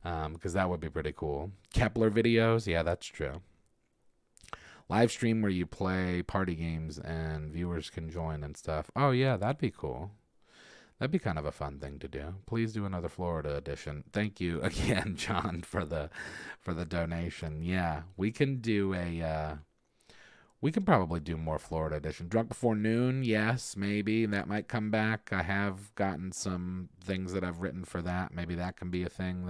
because that would be pretty cool. Kepler videos, yeah, that's true. Live stream where you play party games and viewers can join and stuff. Oh yeah, that'd be cool. That'd be kind of a fun thing to do. Please do another Florida edition. Thank you again, John, for the donation. Yeah, we can do we can probably do more Florida edition. Drunk Before Noon, yes, maybe that might come back. I have gotten some things that I've written for that. Maybe that can be a thing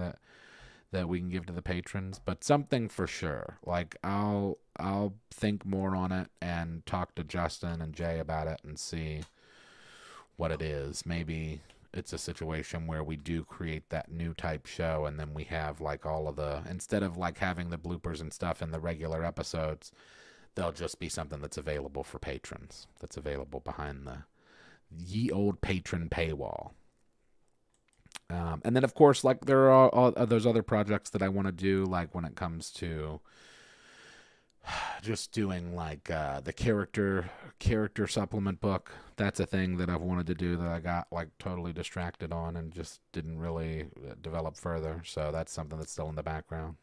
that we can give to the patrons. But something for sure. Like I'll think more on it and talk to Justin and Jay about it and see what it is. Maybe it's a situation where we do create that new type show, and then we have like all of instead of like having the bloopers and stuff in the regular episodes, they'll just be something that's available for patrons, that's available behind the ye old patron paywall. And then of course, like there are all those other projects that I want to do, like when it comes to just doing like the character supplement book. That's a thing that I've wanted to do that I got like totally distracted on and just didn't really develop further. So that's something that's still in the background.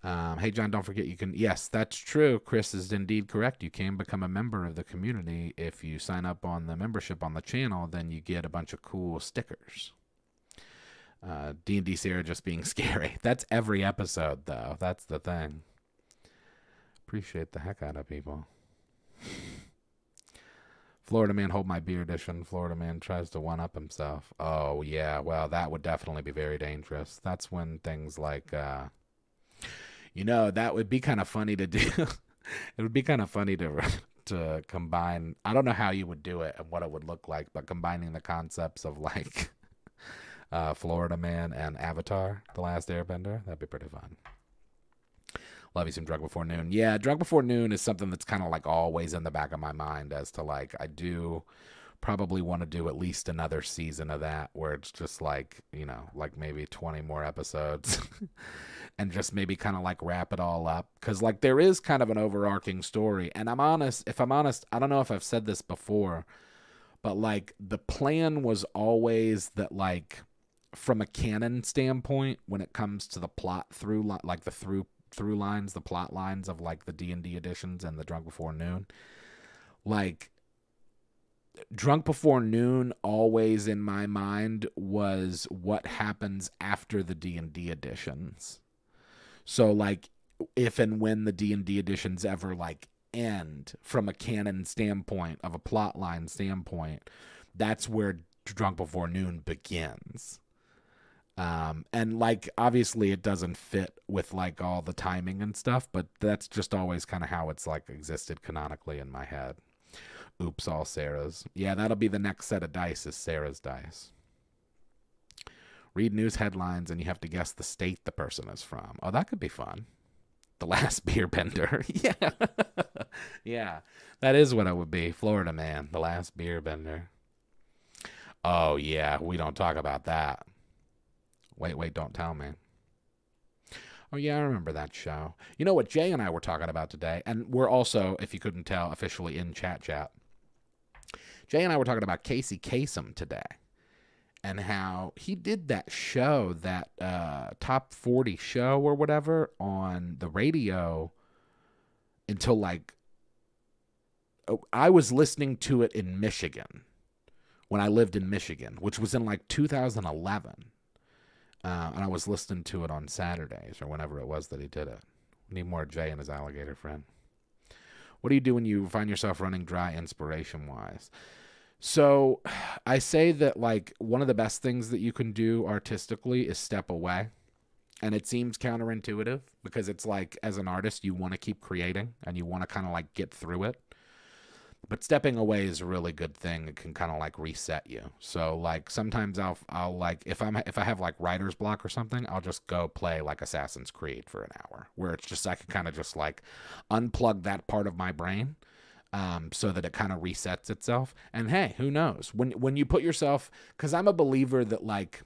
Hey John, don't forget yes, that's true. Chris is indeed correct. You can become a member of the community. If you sign up on the membership on the channel, then you get a bunch of cool stickers. D&D Sarah just being scary. That's every episode though. That's the thing. Appreciate the heck out of people. Florida Man Hold My Beer edition. Florida Man tries to one-up himself. Oh, yeah. Well, that would definitely be very dangerous. That's when things like, that would be kind of funny to do. It would be kind of funny to combine. I don't know how you would do it and what it would look like, but combining the concepts of like Florida Man and Avatar, The Last Airbender, that'd be pretty fun. Love you some Drunk Before Noon. Yeah, Drunk Before Noon is something that's kind of like always in the back of my mind as to like I do probably want to do at least another season of that where it's just like, like maybe 20 more episodes and just maybe kind of like wrap it all up. Because like there is kind of an overarching story. And if I'm honest, I don't know if I've said this before, but like the plan was always that like from a canon standpoint, when it comes to the plot through like the through lines, the plot lines of like the D&D editions and the Drunk Before Noon, like Drunk Before Noon always in my mind was what happens after the D&D editions. So like if and when the D&D editions ever like end from a canon standpoint, of a plot line standpoint, that's where Drunk Before Noon begins. And like obviously it doesn't fit with like all the timing and stuff, but that's just always kind of how it's like existed canonically in my head. Oops, all Sarah's. Yeah, that'll be the next set of dice, is Sarah's dice. Read news headlines and you have to guess the state the person is from. Oh, that could be fun. The Last Beer Bender. Yeah. Yeah, that is what it would be. Florida Man, The Last Beer Bender. Oh yeah, we don't talk about that. Wait, don't tell me. Oh, yeah, I remember that show. You know what Jay and I were talking about today, and we're also, if you couldn't tell, officially in chat. Jay and I were talking about Casey Kasem today and how he did that show, that Top 40 show or whatever on the radio until like, I was listening to it in Michigan when I lived in Michigan, which was in like 2011. And I was listening to it on Saturdays or whenever it was that he did it. Need more Jay and his alligator friend. What do you do when you find yourself running dry inspiration-wise? So I say that, like, one of the best things that you can do artistically is step away. And it seems counterintuitive because it's like, as an artist, you want to keep creating and you want to kind of like get through it. But stepping away is a really good thing. It can kind of like reset you. So like sometimes I'll like if I have like writer's block or something, I'll just go play like Assassin's Creed for an hour, where it's just I can kind of just like unplug that part of my brain, so that it kind of resets itself. And hey, who knows when you put yourself, because I'm a believer that like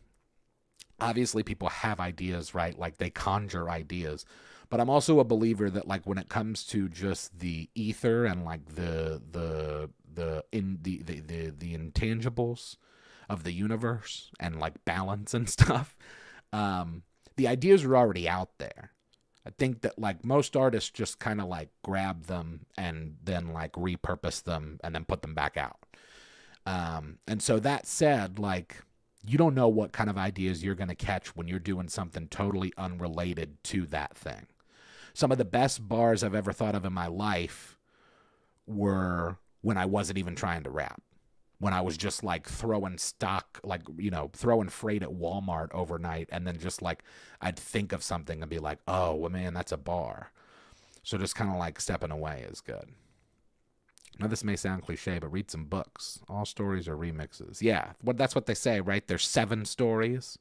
obviously people have ideas, right? Like they conjure ideas. But I'm also a believer that like when it comes to just the ether and like the intangibles of the universe and like balance and stuff, the ideas are already out there. I think that like most artists just kind of like grab them and then like repurpose them and then put them back out. And so that said, like you don't know what kind of ideas you're going to catch when you're doing something totally unrelated to that thing. Some of the best bars I've ever thought of in my life were when I wasn't even trying to rap. When I was just like throwing stock, like, you know, throwing freight at Walmart overnight. And then just like, I'd think of something and be like, oh, well, man, that's a bar. So just kind of like stepping away is good. Now, this may sound cliche, but read some books. All stories are remixes. Yeah, that's what they say, right? There's 7 stories.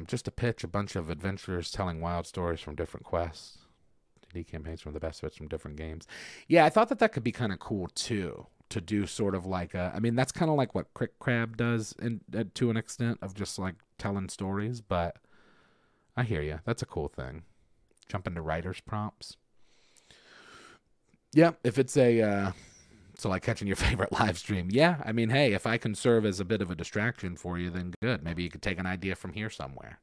Just to pitch a bunch of adventurers telling wild stories from different quests. D campaigns from the best bits from different games. Yeah, I thought that could be kind of cool too. To do sort of like I mean, that's kind of like what Crick Crab does to an extent of just like telling stories. But I hear you. That's a cool thing. Jump into writer's prompts. Yeah, if it's so like catching your favorite live stream. Yeah, I mean, hey, if I can serve as a bit of a distraction for you, then good. Maybe you could take an idea from here somewhere.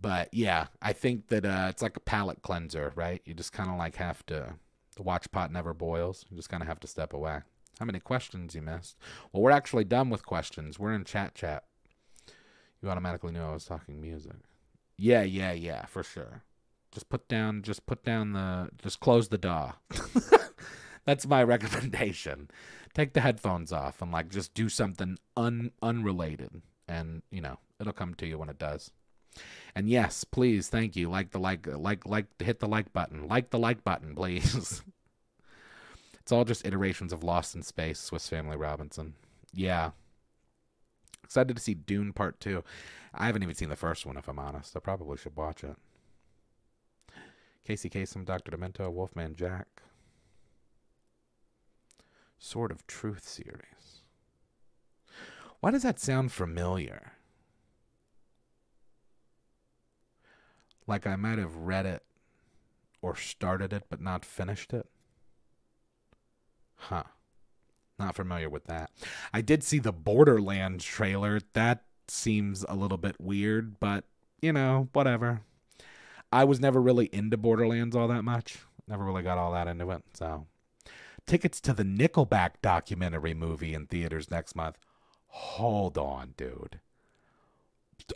But yeah, I think that it's like a palate cleanser, right? You just kind of like have to, the watch pot never boils. You just kind of have to step away. How many questions you missed? Well, we're actually done with questions. We're in chat. You automatically knew I was talking music. Yeah, for sure. Just close the door. That's my recommendation. Take the headphones off and like just do something unrelated, and you know it'll come to you when it does. And yes, please, thank you. Hit the like button. Like the like button, please. It's all just iterations of Lost in Space, Swiss Family Robinson. Yeah. Excited to see Dune Part 2. I haven't even seen the first one, if I'm honest. I probably should watch it. Casey Kasem, Dr. Demento, Wolfman Jack. Sword of Truth series. Why does that sound familiar? Like I might have read it or started it but not finished it. Huh. Not familiar with that. I did see the Borderlands trailer. That seems a little bit weird, but, you know, whatever. I was never really into Borderlands all that much. Never really got all that into it, so. Tickets to the Nickelback documentary movie in theaters next month. Hold on, dude.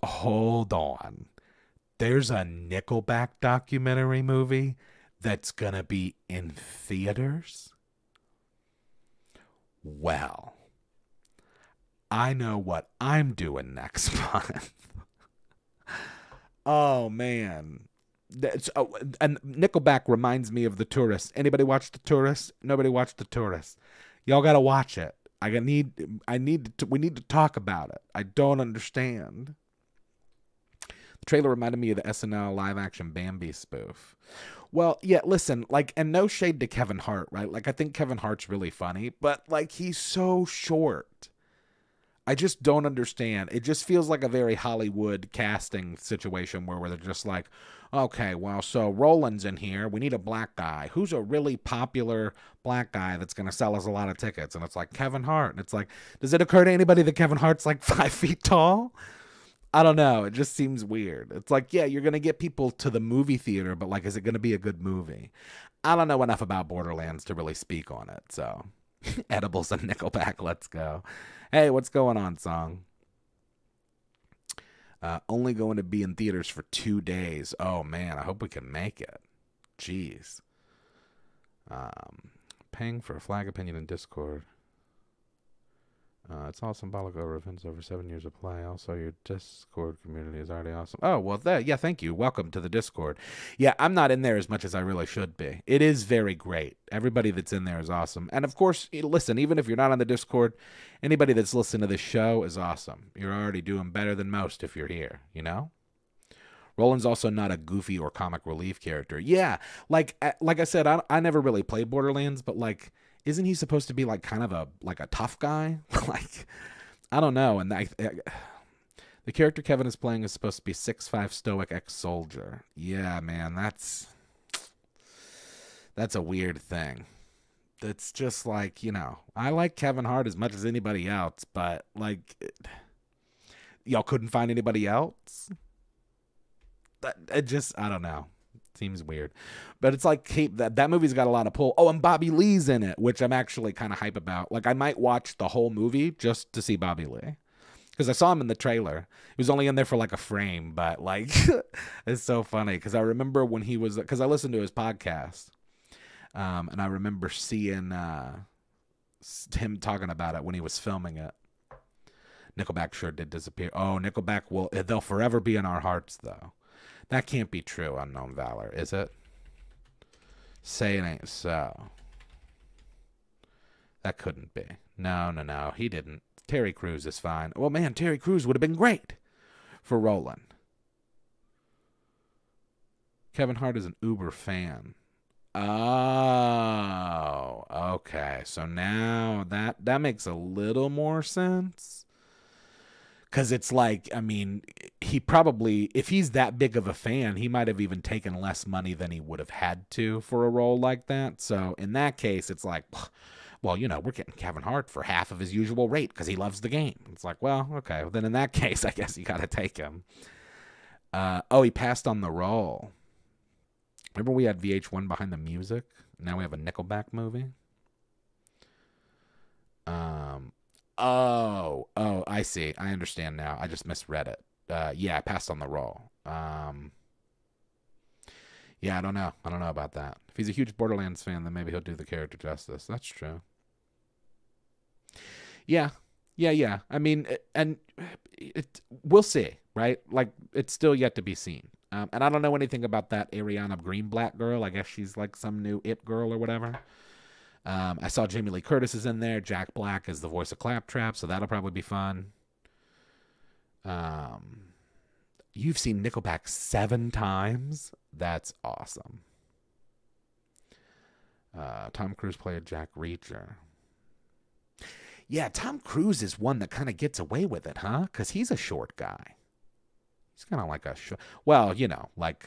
Hold on. There's a Nickelback documentary movie that's gonna be in theaters? Well, I know what I'm doing next month. Oh, man. And Nickelback reminds me of The Tourist. Anybody watch The Tourist? Nobody watched The Tourist. Y'all gotta watch it. We need to talk about it. I don't understand. The trailer reminded me of the SNL live-action Bambi spoof. Well, yeah, listen, like, and no shade to Kevin Hart, right? Like, I think Kevin Hart's really funny, but, like, he's so short. I just don't understand. It just feels like a very Hollywood casting situation where they're just like, okay, well, so Roland's in here. We need a black guy. Who's a really popular black guy that's going to sell us a lot of tickets? And it's like, Kevin Hart. And it's like, does it occur to anybody that Kevin Hart's like 5 feet tall? I don't know. It just seems weird. It's like, yeah, you're going to get people to the movie theater, but like, is it going to be a good movie? I don't know enough about Borderlands to really speak on it. So Edibles and Nickelback, let's go. Hey, what's going on, Song? Only going to be in theaters for 2 days. Oh, man, I hope we can make it. Jeez. Paying for a flag opinion in Discord. It's all symbolic over events over 7 years of play. Also, your Discord community is already awesome. Oh, well, yeah, thank you. Welcome to the Discord. Yeah, I'm not in there as much as I really should be. It is very great. Everybody that's in there is awesome. And, of course, listen, even if you're not on the Discord, anybody that's listening to this show is awesome. You're already doing better than most if you're here, you know? Roland's also not a goofy or comic relief character. Yeah, like I said, I never really played Borderlands, but, like, isn't he supposed to be like kind of a tough guy? Like, I don't know. And the character Kevin is playing is supposed to be 6'5" stoic ex-soldier. Yeah, man, that's a weird thing. It's just like, you know, I like Kevin Hart as much as anybody else, but like, y'all couldn't find anybody else. I don't know. Seems weird, but it's like that movie's got a lot of pull. Oh, and Bobby Lee's in it, which I'm actually kind of hype about. Like, I might watch the whole movie just to see Bobby Lee, because I saw him in the trailer. He was only in there for like a frame, but like, it's so funny because I remember when he was, because I listened to his podcast, and I remember seeing him talking about it when he was filming it. Nickelback sure did disappear. Oh, Nickelback they'll forever be in our hearts though. That can't be true, Unknown Valor, is it? Say it ain't so. That couldn't be. No, he didn't. Terry Crews is fine. Well, man, Terry Crews would have been great for Roland. Kevin Hart is an Uber fan. Oh, okay. So now that makes a little more sense. Because it's like, I mean, he probably, if he's that big of a fan, he might have even taken less money than he would have had to for a role like that. So in that case, it's like, well, you know, we're getting Kevin Hart for half of his usual rate because he loves the game. It's like, well, okay. Well, then in that case, I guess you got to take him. He passed on the role. Remember we had VH1 behind the music? Now we have a Nickelback movie. Oh, I see. I understand now. I just misread it. Yeah, I passed on the role. Yeah, I don't know. I don't know about that. If he's a huge Borderlands fan, then maybe he'll do the character justice. That's true. Yeah. I mean, we'll see, right? Like, it's still yet to be seen. And I don't know anything about that Ariana Greenblatt girl. I guess she's like some new it girl or whatever. I saw Jamie Lee Curtis is in there. Jack Black is the voice of Claptrap, so that'll probably be fun. You've seen Nickelback 7 times? That's awesome. Tom Cruise played Jack Reacher. Yeah, Tom Cruise is one that kind of gets away with it, huh? Because he's a short guy. He's kind of like a short... Well, you know, like...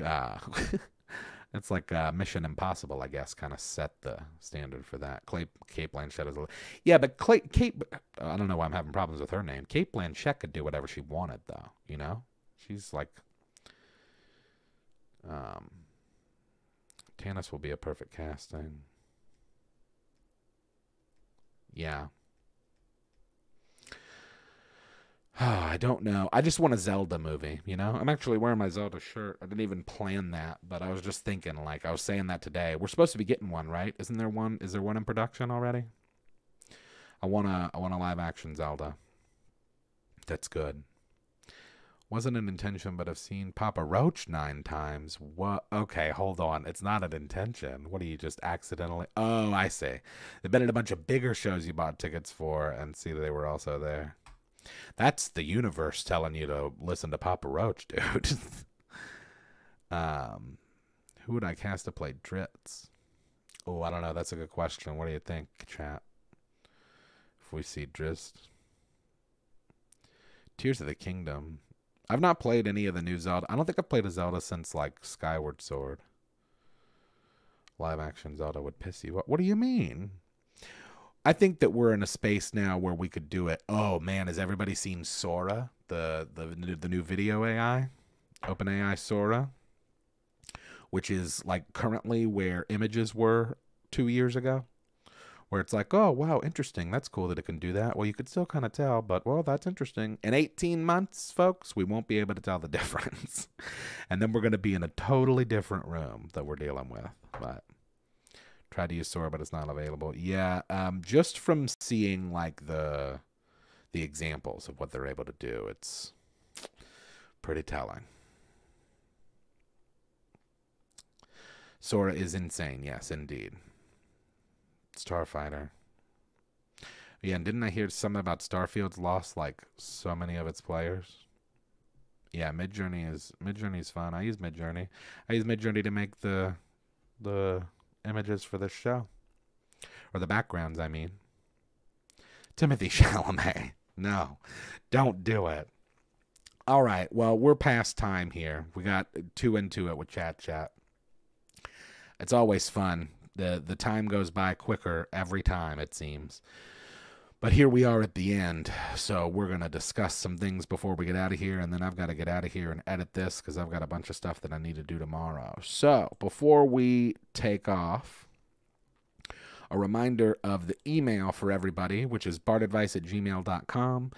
It's like Mission Impossible, I guess, kind of set the standard for that. Kate Blanchett is... Yeah, but Kate... I don't know why I'm having problems with her name. Kate Blanchett could do whatever she wanted, though, you know? She's like... Tannis will be a perfect casting. Yeah. Oh, I don't know. I just want a Zelda movie, you know? I'm actually wearing my Zelda shirt. I didn't even plan that, but I was just thinking, like, I was saying that today. We're supposed to be getting one, right? Isn't there one? Is there one in production already? I want a live action Zelda. That's good. Wasn't an intention, but I've seen Papa Roach 9 times. What? Okay, hold on. It's not an intention. What, do you just accidentally... Oh, I see. They've been at a bunch of bigger shows you bought tickets for and see that they were also there. That's the universe telling you to listen to Papa Roach, dude. Who would I cast to play Dritz? Oh, I don't know. That's a good question. What do you think, chat? If we see Dritz. Tears of the Kingdom. I've not played any of the new Zelda. I don't think I've played a Zelda since, like, Skyward Sword. Live action Zelda would piss you off. What do you mean? I think that we're in a space now where we could do it. Oh, man, has everybody seen Sora, the new video AI? OpenAI Sora? Which is, like, currently where images were 2 years ago. where it's like, oh, wow, interesting. That's cool that it can do that. Well, you could still kind of tell, but, well, that's interesting. In 18 months, folks, we won't be able to tell the difference. And then we're going to be in a totally different room that we're dealing with. But try to use Sora, but it's not available. Yeah, just from seeing, like, the examples of what they're able to do, it's pretty telling. Sora is insane. Yes, indeed. Starfighter. Yeah, and didn't I hear something about Starfield's lost like so many of its players? Yeah, Midjourney is fun. I use Midjourney. I use Midjourney to make the images for this show. Or the backgrounds, I mean. Timothy Chalamet. No, don't do it. All right, well, we're past time here. We got too into it with Chat. It's always fun. The time goes by quicker every time, it seems. But here we are at the end, so we're going to discuss some things before we get out of here, and then I've got to get out of here and edit this because I've got a bunch of stuff that I need to do tomorrow. So before we take off, a reminder of the email for everybody, which is bardadvice@gmail.com.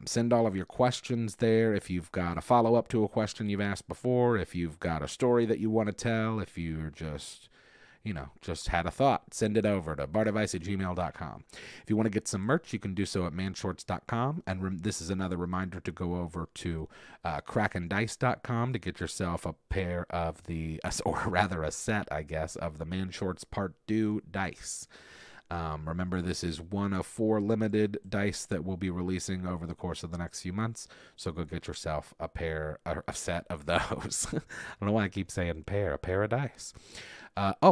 Send all of your questions there. If you've got a follow-up to a question you've asked before, if you've got a story that you want to tell, if you're just had a thought, send it over to bardadvice@gmail.com. If you want to get some merch, you can do so at manshorts.com. And this is another reminder to go over to krakendice.com to get yourself a pair of a set, I guess, of the Man Shorts Part 2 dice. Remember, this is one of 4 limited dice that we'll be releasing over the course of the next few months. So go get yourself a set of those. I don't know why I keep saying a pair of dice.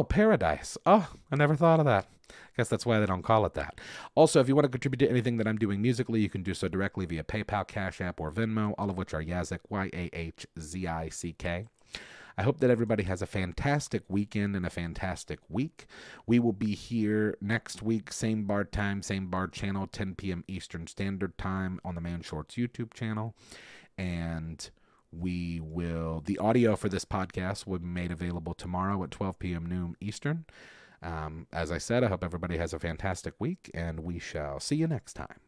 Paradise. Oh, I never thought of that. I guess that's why they don't call it that. Also, if you want to contribute to anything that I'm doing musically, you can do so directly via PayPal, Cash App, or Venmo, all of which are Yazik, YAHZICK. I hope that everybody has a fantastic weekend and a fantastic week. We will be here next week, same bar time, same bar channel, 10 p.m. Eastern Standard Time on the Man Shorts YouTube channel. And the audio for this podcast will be made available tomorrow at 12 p.m. noon Eastern. As I said, I hope everybody has a fantastic week, and we shall see you next time.